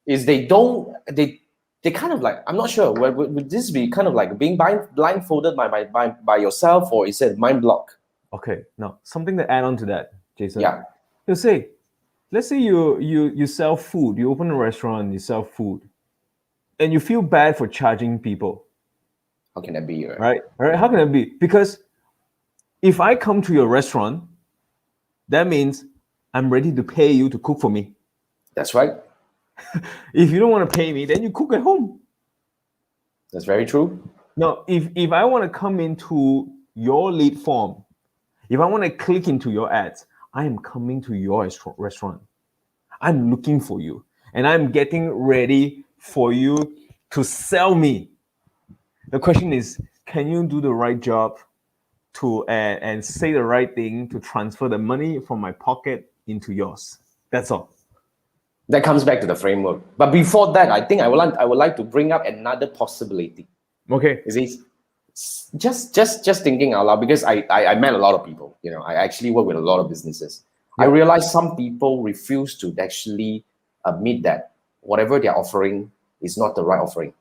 A: is they kind of like, I'm not sure. Would this be kind of like being blindfolded by yourself, or is it mind block?
B: Okay. Now, something to add on to that, Jason.
A: Yeah.
B: You say, let's say you sell food. You open a restaurant. You sell food, and you feel bad for charging people,
A: How can that be?
B: right? All right. How can it be? Because if I come to your restaurant, that means I'm ready to pay you to cook for me.
A: That's right.
B: If you don't want to pay me, then you cook at home.
A: That's very true.
B: Now, if I want to come into your lead form, if I want to click into your ads, I am coming to your restaurant. I'm looking for you, and I'm getting ready for you to sell me. The question is, can you do the right job to and say the right thing to transfer the money from my pocket into yours? That's all.
A: That comes back to the framework. But before that, I think I would like to bring up another possibility.
B: Okay.
A: Is it just thinking out loud, because I met a lot of people. I actually work with a lot of businesses. I
B: Yeah.
A: realize some people refuse to actually admit that whatever they're offering is not the right offering.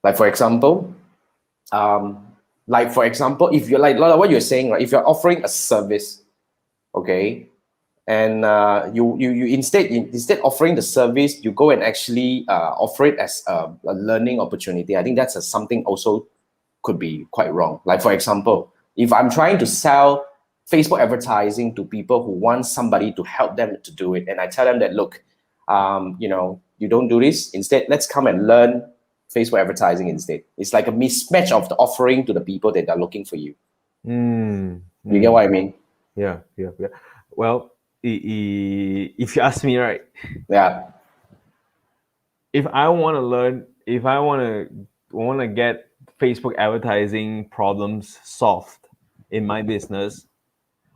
A: Like for example, if you're like what you're saying, right? If you're offering a service, okay, and you instead offering the service, you go and actually offer it as a learning opportunity. I think that's something also could be quite wrong. Like for example, if I'm trying to sell Facebook advertising to people who want somebody to help them to do it, and I tell them that, look, you don't do this. Instead, let's come and learn Facebook advertising instead. It's like a mismatch of the offering to the people that are looking for you. You get what I mean?
B: Yeah. Well, if you ask me, right,
A: Yeah.
B: if I want to learn, if I want to get Facebook advertising problems solved in my business,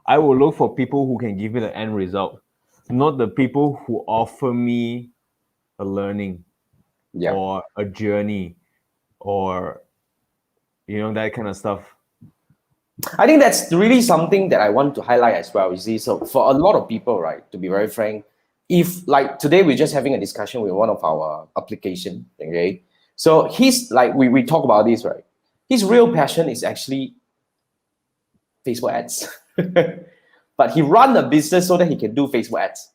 B: I will look for people who can give me the end result, not the people who offer me a learning
A: Yeah.
B: or a journey or that kind of stuff.
A: I think that's really something that I want to highlight as well. You see, so for a lot of people, right, to be very frank, if like today we're just having a discussion with one of our application, okay, so he's like, we talk about this, right? His real passion is actually Facebook ads, but he run a business so that he can do Facebook ads.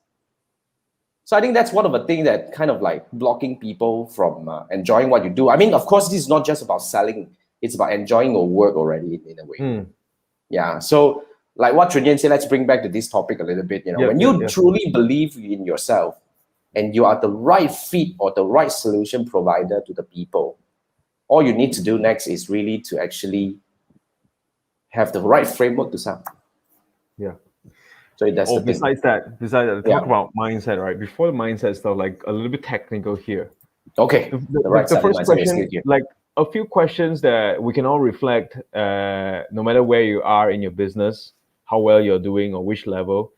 A: So I think that's one of the things that kind of like blocking people from enjoying what you do. I mean, of course, this is not just about selling; it's about enjoying your work already in a way. Yeah. So like what Chun Yan said, let's bring back to this topic a little bit. When you truly believe in yourself and you are the right fit or the right solution provider to the people, all you need to do next is really to actually have the right framework to sell.
B: Yeah.
A: So that's
B: Oh,
A: the thing.
B: besides that,
A: Yeah.
B: talk about mindset, right? Before the mindset stuff, like a little bit technical here.
A: Okay. The right
B: The
A: selling
B: first
A: mindset is
B: question,
A: good here.
B: like a few questions that we can all reflect, no matter where you are in your business, how well you're doing or which level,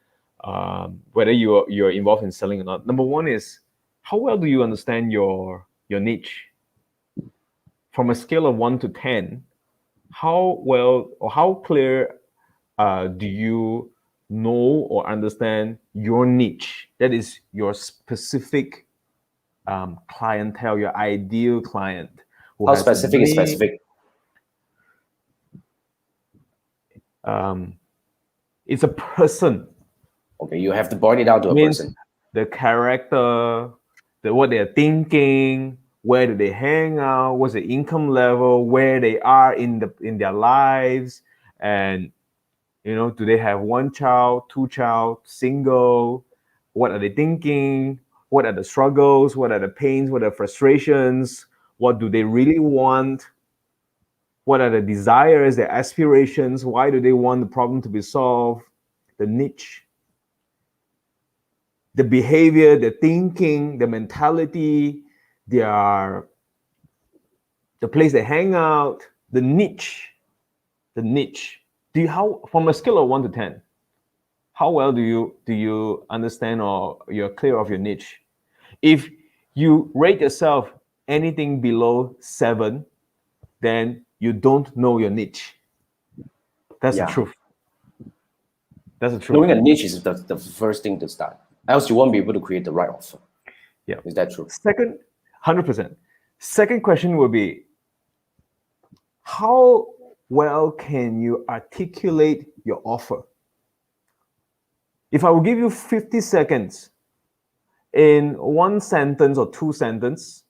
B: whether you're involved in selling or not. Number one is, how well do you understand your niche? From a scale of 1 to 10, how well or how clear do you know or understand your niche? That is your specific clientele, your ideal client who
A: How
B: has the
A: specific is
B: money.
A: specific?
B: It's a person.
A: Okay, you have to boil it down to a
B: Means
A: person.
B: the character, what they're thinking, where do they hang out, what's the income level, where they are in their lives, and do they have one child, two child, single? What are they thinking? What are the struggles? What are the pains? What are the frustrations? What do they really want? What are the desires, their aspirations? Why do they want the problem to be solved? The niche, the behavior, the thinking, the mentality, their the place they hang out, the niche, the niche. How, from a scale of 1 to 10, how well do you understand or you're clear of your niche? If you rate yourself anything below 7, then you don't know your niche. That's the
A: Yeah.
B: truth. That's the truth.
A: Knowing a niche is the first thing to start. Else you won't be able to create the right offer.
B: Yeah.
A: Is that true?
B: Second, 100%. Second question would be, how well can you articulate your offer? If I will give you 50 seconds in one sentence or two sentences,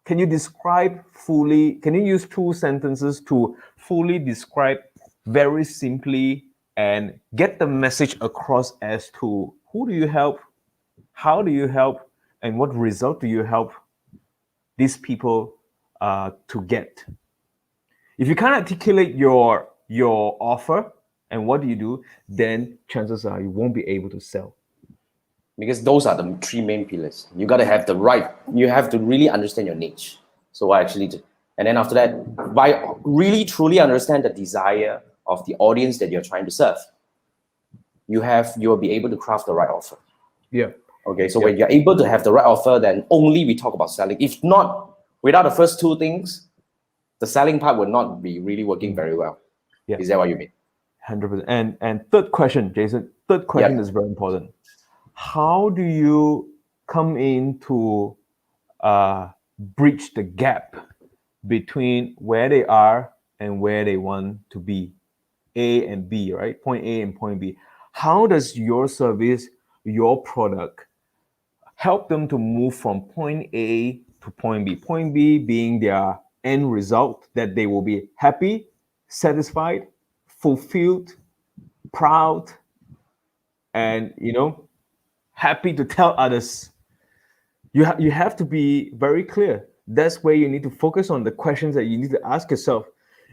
B: can you describe fully, can you use 2 sentences to fully describe very simply and get the message across as to who do you help, how do you help, and what result do you help these people to get? If you can't articulate your offer and what do you do, then chances are you won't be able to sell.
A: Because those are the 3 main pillars. You got to have the right, you have to really understand your niche. So I actually did. And then after that, by really truly understand the desire of the audience that you're trying to serve, you'll be able to craft the right offer.
B: Yeah.
A: Okay, so when you're able to have the right offer, then only we talk about selling. If not, without the first 2 things, the selling part will not be really working very well.
B: Yeah.
A: Is that what you mean?
B: 100%. And third question, Jason, third question is very important. How do you come in to bridge the gap between where they are and where they want to be? A and B, right? Point A and point B. How does your service, your product, help them to move from point A to point B? Point B being their end result, that they will be happy, satisfied, fulfilled, proud, and happy to tell others. You have to be very clear. That's where you need to focus on the questions that you need to ask yourself.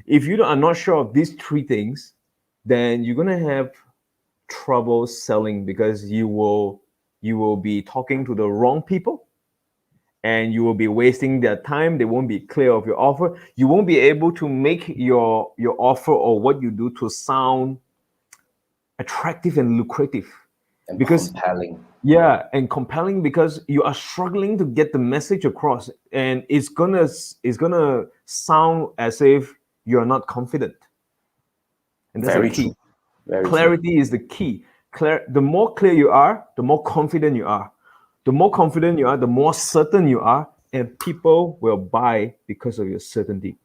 B: If you are not sure of these 3 things, then you're gonna have trouble selling, because you will be talking to the wrong people, and you will be wasting their time. They won't be clear of your offer. You won't be able to make your offer or what you do to sound attractive and lucrative,
A: And
B: because
A: compelling.
B: yeah, and compelling, because you are struggling to get the message across, and it's gonna sound as if you're not confident, and that's
A: Very
B: the key.
A: true. Very
B: Clarity is the key. The more clear you are, the more confident you are. The more confident you are, the more certain you are, and people will buy because of your certainty.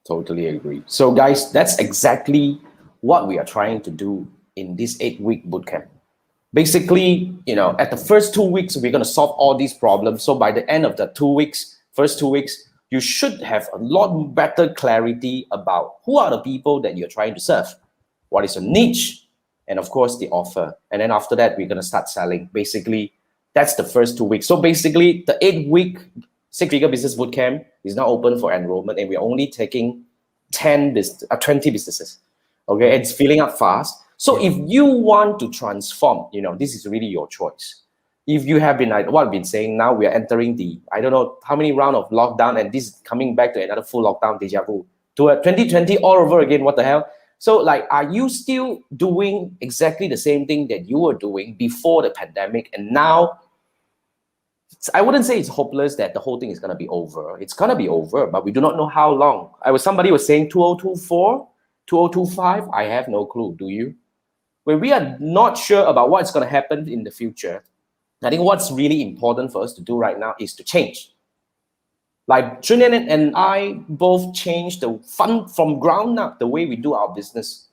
A: Totally agree. So guys, that's exactly what we are trying to do in this 8-week bootcamp. Basically, at the first 2 weeks, we're going to solve all these problems. So by the end of the first 2 weeks, you should have a lot better clarity about who are the people that you're trying to serve, what is your niche, and of course the offer. And then after that, we're going to start selling. Basically, that's the first 2 weeks. So basically, the 8-week 6-figure business bootcamp is now open for enrollment, and we're only taking 20 businesses. Okay, it's filling up fast. So if you want to transform, this is really your choice. If you have been, like what I've been saying, now we are entering the, I don't know how many round of lockdown, and this is coming back to another full lockdown, deja vu, to a 2020 all over again, what the hell? So like, are you still doing exactly the same thing that you were doing before the pandemic? And now, I wouldn't say it's hopeless that the whole thing is going to be over. It's going to be over, but we do not know how long. Somebody was saying 2024, 2025. I have no clue. Do you? When we are not sure about what's going to happen in the future, I think what's really important for us to do right now is to change. Like Chun Yan and I both changed the fun from ground up, the way we do our business,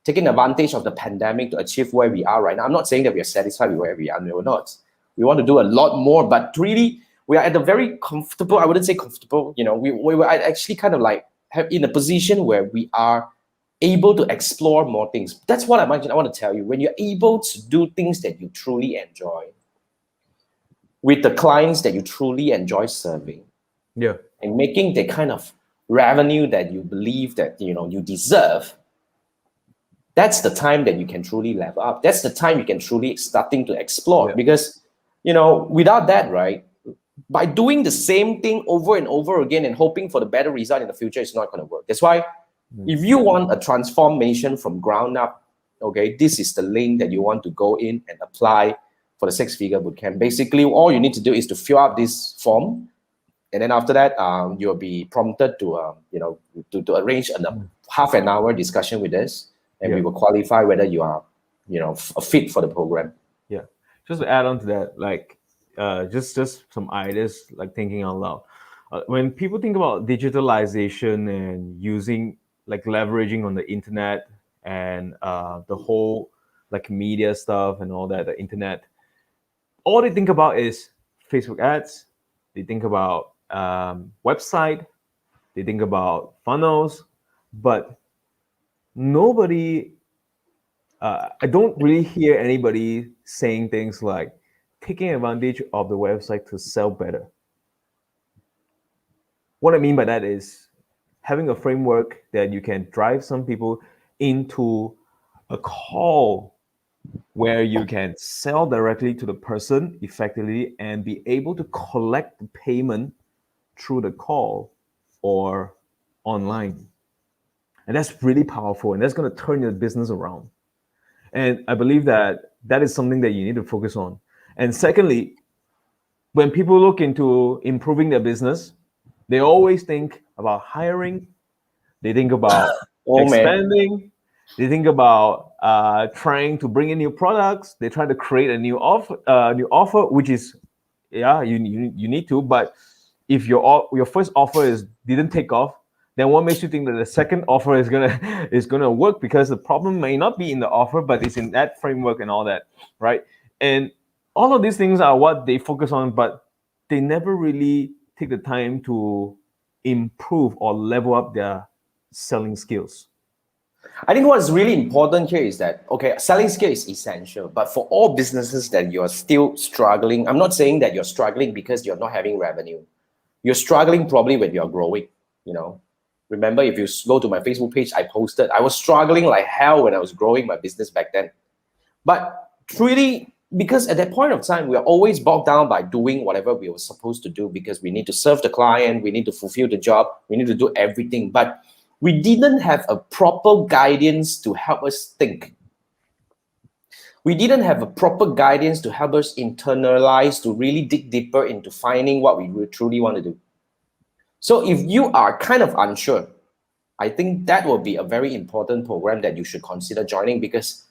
A: taking advantage of the pandemic to achieve where we are right now. I'm not saying that we are satisfied with where we are. No, we're not. We want to do a lot more, but really we are at a very comfortable, I wouldn't say comfortable, we were actually kind of like in a position where we are able to explore more things. That's what I want to tell you. When you're able to do things that you truly enjoy, with the clients that you truly enjoy serving, and making the kind of revenue that you believe that you deserve, that's the time that you can truly level up. That's the time you can truly starting to explore. Because without that, right, by doing the same thing over and over again and hoping for the better result in the future, it's not going to work. That's why if you want a transformation from ground up, okay, this is the link that you want to go in and apply for the 6-figure bootcamp. Basically, all you need to do is to fill out this form, and then after that, you'll be prompted to to arrange a half an hour discussion with us, and we will qualify whether you are a fit for the program.
B: Yeah, just to add on to that, like just some ideas, like thinking out loud. When people think about digitalization and using, like leveraging on the internet and the whole like media stuff and all that, the internet, all they think about is Facebook ads. They think about website. They think about funnels, but nobody, I don't really hear anybody saying things like taking advantage of the website to sell better. What I mean by that is having a framework that you can drive some people into a call where you can sell directly to the person effectively and be able to collect the payment through the call or online. And that's really powerful, and that's going to turn your business around. And I believe that that is something that you need to focus on. And secondly, when people look into improving their business, they always think about hiring. They think about expanding. They think about trying to bring in new products. They try to create a new offer, which is, you need to. But if your first offer didn't take off, then what makes you think that the second offer is gonna work? Because the problem may not be in the offer, but it's in that framework and all that, right? And all of these things are what they focus on, but they never really take the time to improve or level up their selling skills.
A: I think what's really important here is that, okay, selling skill is essential, but for all businesses that you're still struggling, I'm not saying that you're struggling because you're not having revenue. You're struggling probably when you're growing, Remember, if you go to my Facebook page, I posted, I was struggling like hell when I was growing my business back then. But really, because at that point of time, we are always bogged down by doing whatever we were supposed to do because we need to serve the client, we need to fulfill the job, we need to do everything. But we didn't have a proper guidance to help us think. We didn't have a proper guidance to help us internalize, to really dig deeper into finding what we truly want to do. So if you are kind of unsure, I think that will be a very important program that you should consider joining, because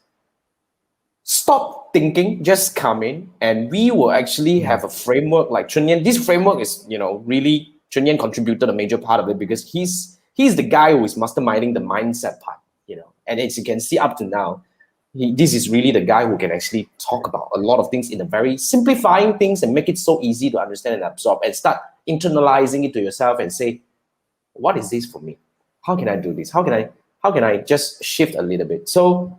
A: stop thinking, just come in, and we will actually have a framework like Chun Yan. This framework is, really Chun Yan contributed a major part of it because he's the guy who is masterminding the mindset part, And as you can see up to now, this is really the guy who can actually talk about a lot of things in a very simplifying things and make it so easy to understand and absorb, and start internalizing it to yourself and say, what is this for me? How can I do this? How can I just shift a little bit? So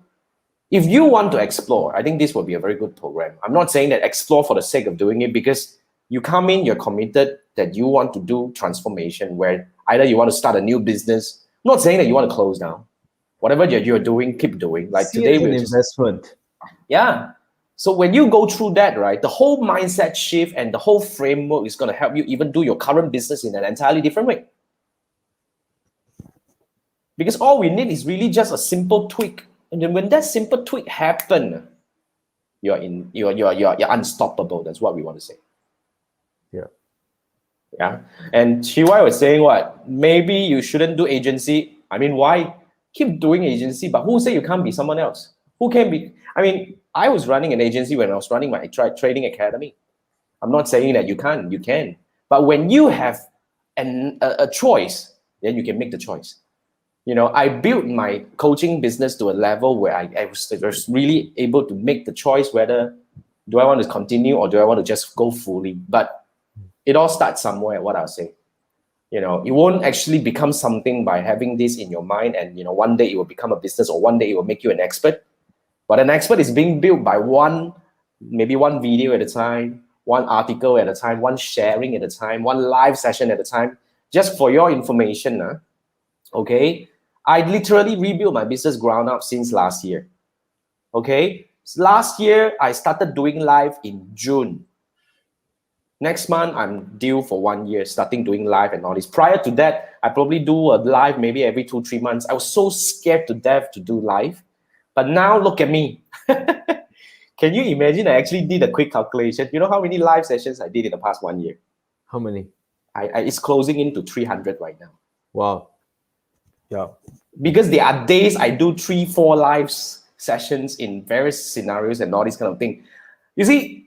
A: if you want to explore, I think this will be a very good program. I'm not saying that explore for the sake of doing it, because you come in, you're committed that you want to do transformation, where either you want to start a new business. I'm not saying that you want to close down. Whatever you're doing, keep doing. Like
B: See
A: today,
B: it as an
A: we're just
B: investment.
A: yeah. So when you go through that, right, the whole mindset shift and the whole framework is going to help you even do your current business in an entirely different way. Because all we need is really just a simple tweak. And then when that simple tweak happen, you're unstoppable. That's what we want to say.
B: Yeah.
A: Yeah. And Chiwai was saying what? Maybe you shouldn't do agency. I mean, why? Keep doing agency, but who say you can't be someone else? Who can be? I mean, I was running an agency when I was running my trading academy. I'm not saying that you can't, you can. But when you have a choice, then you can make the choice. You know, I built my coaching business to a level where I was really able to make the choice whether do I want to continue or do I want to just go fully. But it all starts somewhere, what I'll say. You know, it won't actually become something by having this in your mind and, you know, one day it will become a business or one day it will make you an expert. But an expert is being built by maybe one video at a time, one article at a time, one sharing at a time, one live session at a time. Just for your information, okay? I literally rebuilt my business ground up since last year. Okay? Last year, I started doing live in June. Next month, I'm due for 1 year, starting doing live and all this. Prior to that, I probably do a live maybe every 2-3 months. I was so scared to death to do live. But now look at me. Can you imagine? I actually did a quick calculation. You know how many live sessions I did in the past 1 year?
B: How many?
A: It's closing into 300 right now.
B: Wow. Yeah.
A: Because there are days I do 3-4 live sessions in various scenarios and all this kind of thing. You see,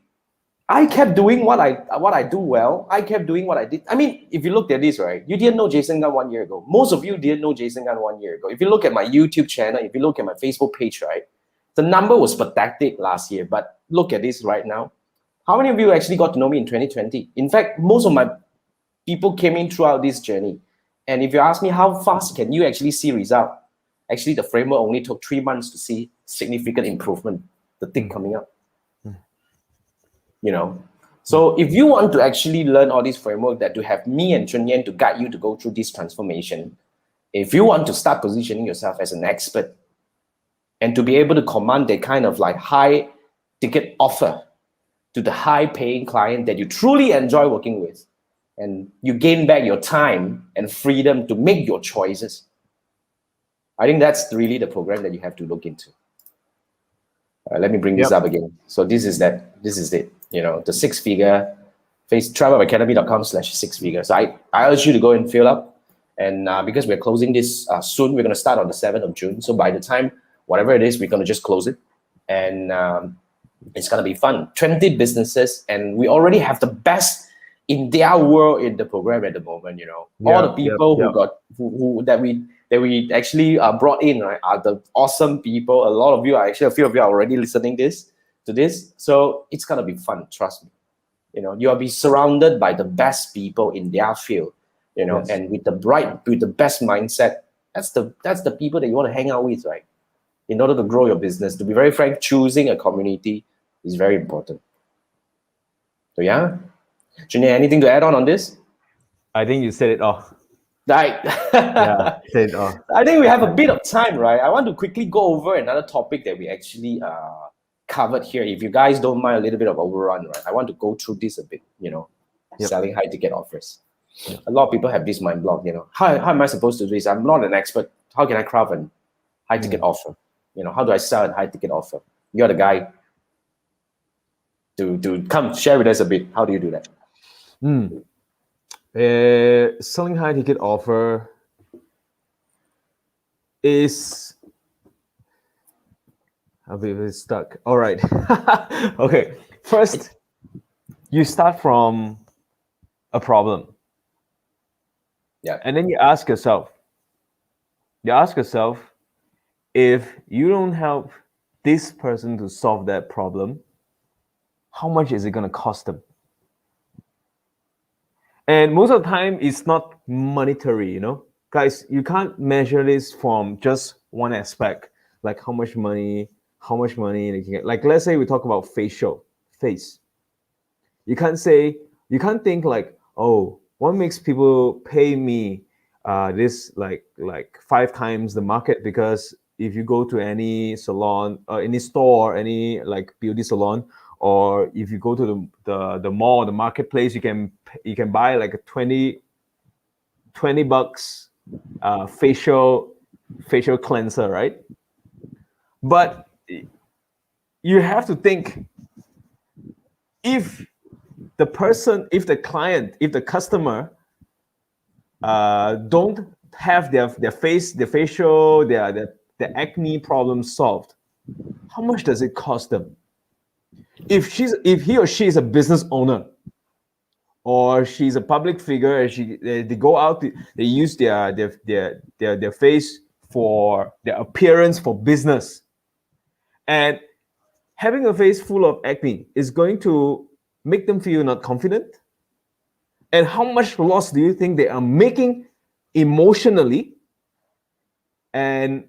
A: I kept doing what I do well. I kept doing what I did. I mean, if you looked at this, right, you didn't know Jason Gunn 1 year ago. Most of you didn't know Jason Gunn 1 year ago. If you look at my YouTube channel, if you look at my Facebook page, right, the number was pathetic last year. But look at this right now. How many of you actually got to know me in 2020? In fact, most of my people came in throughout this journey. And if you ask me how fast can you actually see result, actually the framework only took 3 months to see significant improvement, the thing coming up. You know, so if you want to actually learn all these framework that to have me and Chun Yan to guide you to go through this transformation, if you want to start positioning yourself as an expert and to be able to command that kind of like high ticket offer to the high paying client that you truly enjoy working with, and you gain back your time and freedom to make your choices, I think that's really the program that you have to look into. Let me bring this up again. So this is it. You know, the 6-figure travelacademy.com/6-figure. So I urge you to go and fill up. And because we're closing this soon, we're going to start on the 7th of June. So by the time, whatever it is, we're going to just close it. And it's going to be fun. 20 businesses. And we already have the best in their world in the program at the moment. You know, all the people that we actually brought in, right, are the awesome people. A lot of you are actually, a few of you are already listening to this. So it's gonna be fun, trust me. You know, you'll be surrounded by the best people in their field, you know, and with the best mindset. That's the people that you want to hang out with, right? In order to grow your business. To be very frank, choosing a community is very important. So yeah. Chun Yan, anything to add on this?
B: I think you said it all.
A: Right.
B: Yeah, said it all.
A: I think we have a bit of time, right? I want to quickly go over another topic that we actually covered here. If you guys don't mind a little bit of overrun, right? I want to go through this a bit, you know, selling high ticket offers. A lot of people have this mind block, you know, how am I supposed to do this? I'm not an expert. How can I craft a high ticket offer? You know, how do I sell a high ticket offer? You're the guy to come share with us a bit. How do you do that?
B: Selling high ticket offer is I'll be a bit stuck. All right. Okay. First, you start from a problem.
A: Yeah.
B: And then you ask yourself, if you don't help this person to solve that problem, how much is it going to cost them? And most of the time, it's not monetary, you know? Guys, you can't measure this from just one aspect, like how much money they can get. Like, let's say we talk about face. You can't think like, oh, what makes people pay me this like 5 times the market, because if you go to any salon or any store, any like beauty salon, or if you go to the mall, the marketplace, you can buy like a 20 bucks facial cleanser, right? But you have to think, if the person, if the client, if the customer don't have their facial, their acne problem solved, how much does it cost them? If he or she is a business owner, or she's a public figure, and they go out, they use their face for their appearance, for business, and having a face full of acne is going to make them feel not confident. And how much loss do you think they are making emotionally, and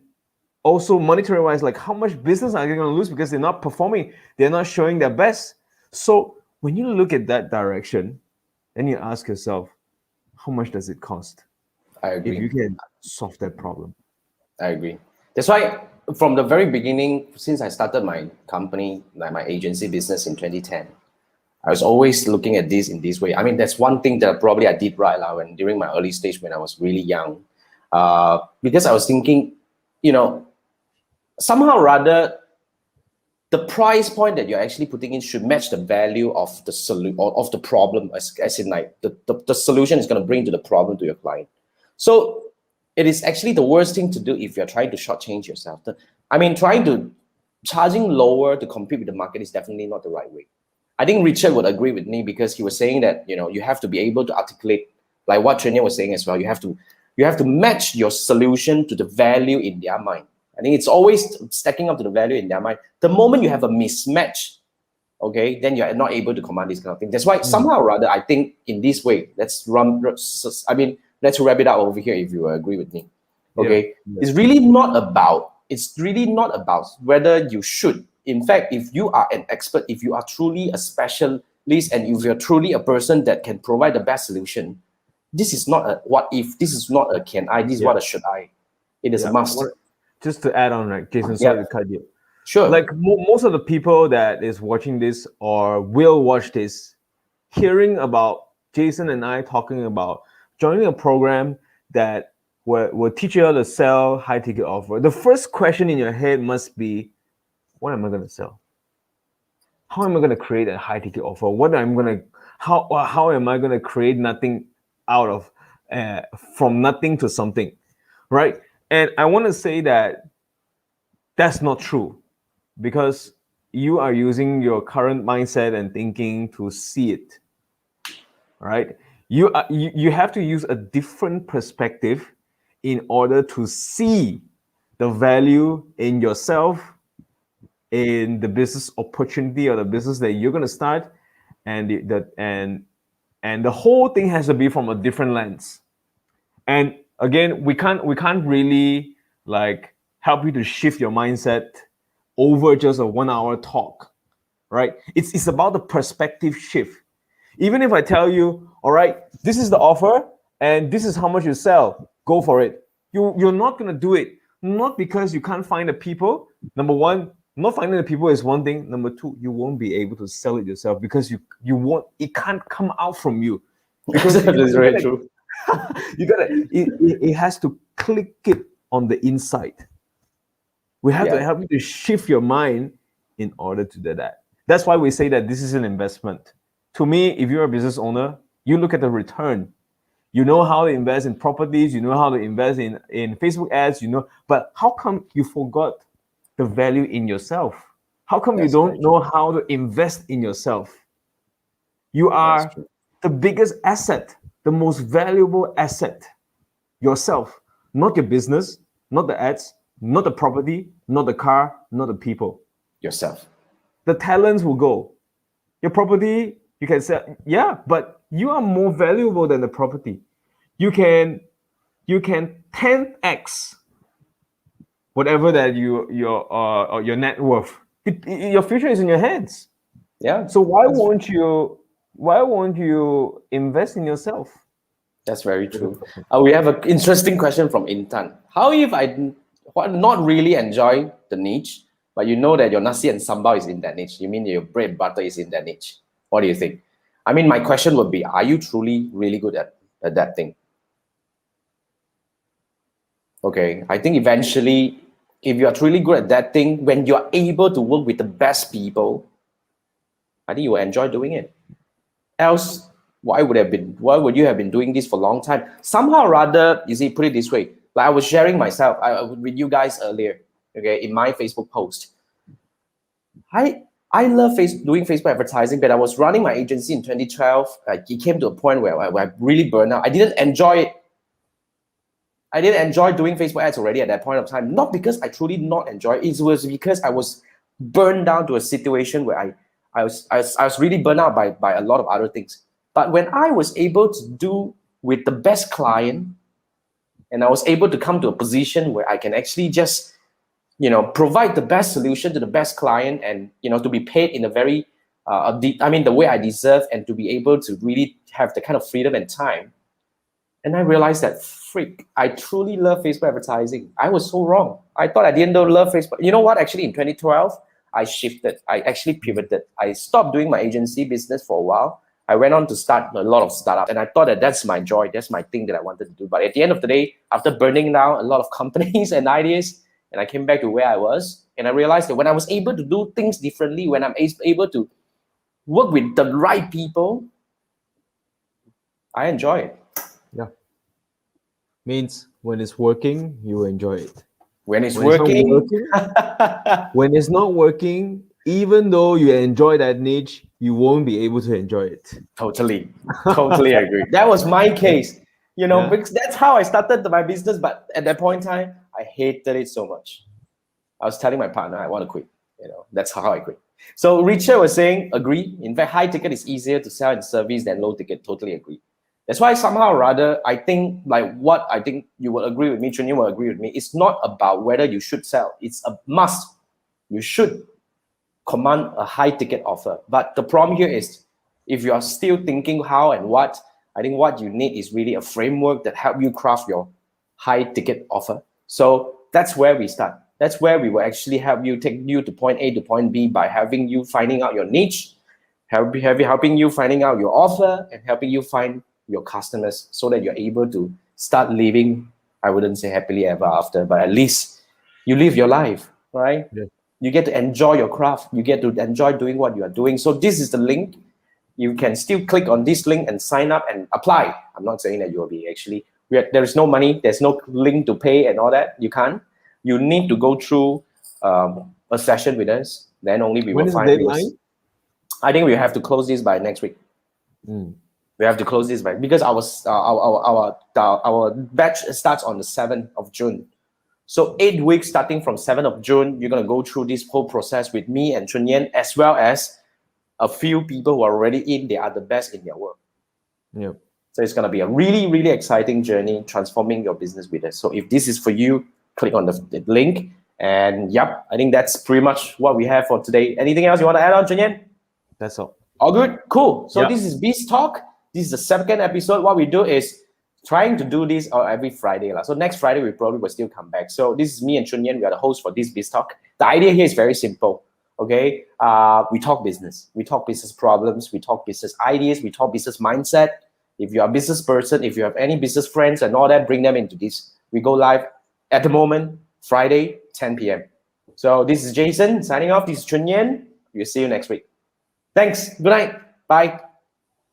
B: also monetary wise? Like, how much business are they going to lose because they're not performing, they're not showing their best? So when you look at that direction, then you ask yourself, how much does it cost?
A: I agree.
B: If you can solve that problem.
A: I agree. That's why from the very beginning, since I started my company, like my agency business in 2010, I was always looking at this in this way. I mean, that's one thing that probably I did right when during my early stage when I was really young, because I was thinking, somehow or rather, the price point that you're actually putting in should match the value of the solution or of the problem, as in like the solution is going to bring to the problem to your client. So it is actually the worst thing to do if you're trying to shortchange yourself. Charging lower to compete with the market is definitely not the right way. I think Richard would agree with me, because he was saying that you have to be able to articulate, like what Chun Yan was saying as well. You have to match your solution to the value in their mind. I think it's always stacking up to the value in their mind. The moment you have a mismatch, okay, then you're not able to command this kind of thing. That's why somehow or rather, I think in this way, let's wrap it up over here if you agree with me. Okay, yeah. It's really not about whether you should. In fact, if you are an expert, if you are truly a specialist, and if you're truly a person that can provide the best solution, this is not a what if, this is not a can I, this is what a should I. It is a must.
B: Just to add on, like, Jason, sorry to cut you.
A: Sure.
B: Like most of the people that is watching this or will watch this, hearing about Jason and I talking about joining a program that will teach you how to sell high ticket offer, the first question in your head must be, what am I going to sell? How am I going to create a high ticket offer? How am I going to create nothing out of from nothing to something, right? And I want to say that that's not true, because you are using your current mindset and thinking to see it, right? You have to use a different perspective in order to see the value in yourself, in the business opportunity or the business that you're going to start, and the whole thing has to be from a different lens. And again, we can't really like help you to shift your mindset over just a 1 hour talk, right? It's about the perspective shift. Even if I tell you, all right, this is the offer and this is how much you sell, go for it. You're not going to do it, not because you can't find the people. Number one, not finding the people is one thing. Number two, you won't be able to sell it yourself because it can't come out from you. Because
A: that is very true.
B: It has to click it on the inside. We have to help you to shift your mind in order to do that. That's why we say that this is an investment. To me, if you're a business owner, you look at the return. You know how to invest in properties, you know how to invest in Facebook ads, but how come you forgot the value in yourself? How come you don't know how to invest in yourself? You are the biggest asset, the most valuable asset, yourself, not your business, not the ads, not the property, not the car, not the people.
A: Yourself.
B: The talents will go. Your property, you can sell, but you are more valuable than the property. You can 10x whatever that your net worth. Your future is in your hands.
A: Yeah.
B: So why won't you invest in yourself?
A: That's very true. We have an interesting question from Intan. How if not really enjoy the niche, but you know that your nasi and sambal is in that niche. You mean your bread and butter is in that niche. What do you think? I mean, my question would be, are you truly really good at that thing? Okay, I think eventually, if you are truly good at that thing, when you are able to work with the best people, I think you will enjoy doing it. Else, why would you have been doing this for a long time? Somehow or rather, you see, put it this way, like I was sharing myself with you guys earlier, okay, in my Facebook post. I love doing Facebook advertising, but I was running my agency in 2012. It came to a point where I really burned out. I didn't enjoy it. I didn't enjoy doing Facebook ads already at that point of time. Not because I truly not enjoy it. It was because I was burned down to a situation where I was really burned out by a lot of other things. But when I was able to do with the best client, and I was able to come to a position where I can actually just, provide the best solution to the best client, and to be paid in a very, the way I deserve, and to be able to really have the kind of freedom and time. And I realized that, I truly love Facebook advertising. I was so wrong. I thought I didn't love Facebook. You know what? Actually, in 2012, I shifted. I actually pivoted. I stopped doing my agency business for a while. I went on to start a lot of startups, and I thought that that's my joy. That's my thing that I wanted to do. But at the end of the day, after burning down a lot of companies and ideas, and I came back to where I was, and I realized that when I was able to do things differently, when I'm able to work with the right people, I enjoy it.
B: Yeah. Means when it's working, you enjoy it.
A: When it's working,
B: when it's not working, even though you enjoy that niche, you won't be able to enjoy it.
A: Totally agree. That was my case, because that's how I started my business. But at that point in time, I hated it so much. I was telling my partner, I want to quit. That's how I quit. So Richard was saying, agree. In fact, high ticket is easier to sell and service than low ticket. Totally agree. That's why somehow or rather, I think what I think you will agree with me, Chun Yan will agree with me, it's not about whether you should sell. It's a must. You should command a high ticket offer. But the problem here is, if you are still thinking how and what, I think what you need is really a framework that help you craft your high ticket offer. So that's where we start. That's where we will actually help you, take you to point A to point B by having you finding out your niche, helping you finding out your offer, and helping you find your customers, so that you're able to start living, I wouldn't say happily ever after, but at least you live your life, right?
B: Yeah.
A: You get to enjoy your craft. You get to enjoy doing what you are doing. So this is the link. You can still click on this link and sign up and apply. I'm not saying that you will be actually, there is no money, there's no link to pay and all that. You can't. You need to go through a session with us. Then only we will find. When is the deadline? I think we have to close this by next week. We have to close this by, because our batch starts on the 7th of June. So 8 weeks starting from 7th of June, you're going to go through this whole process with me and Chun Yan, as well as a few people who are already in. They are the best in their work.
B: Yep.
A: So it's going to be a really, really exciting journey transforming your business with us. So if this is for you, click on the link. And yep, I think that's pretty much what we have for today. Anything else you want to add on, Chun Yan?
B: That's all.
A: All good? Cool. So this is BizTalk. This is the second episode. What we do is trying to do this every Friday. So next Friday, we probably will still come back. So this is me and Chun Yan. We are the hosts for this BizTalk. The idea here is very simple. Okay, we talk business. We talk business problems. We talk business ideas. We talk business mindset. If you are a business person, if you have any business friends and all that, bring them into this. We go live at the moment, Friday, 10 p.m. So this is Jason signing off. This is Chun Yan. We'll see you next week. Thanks. Good night. Bye.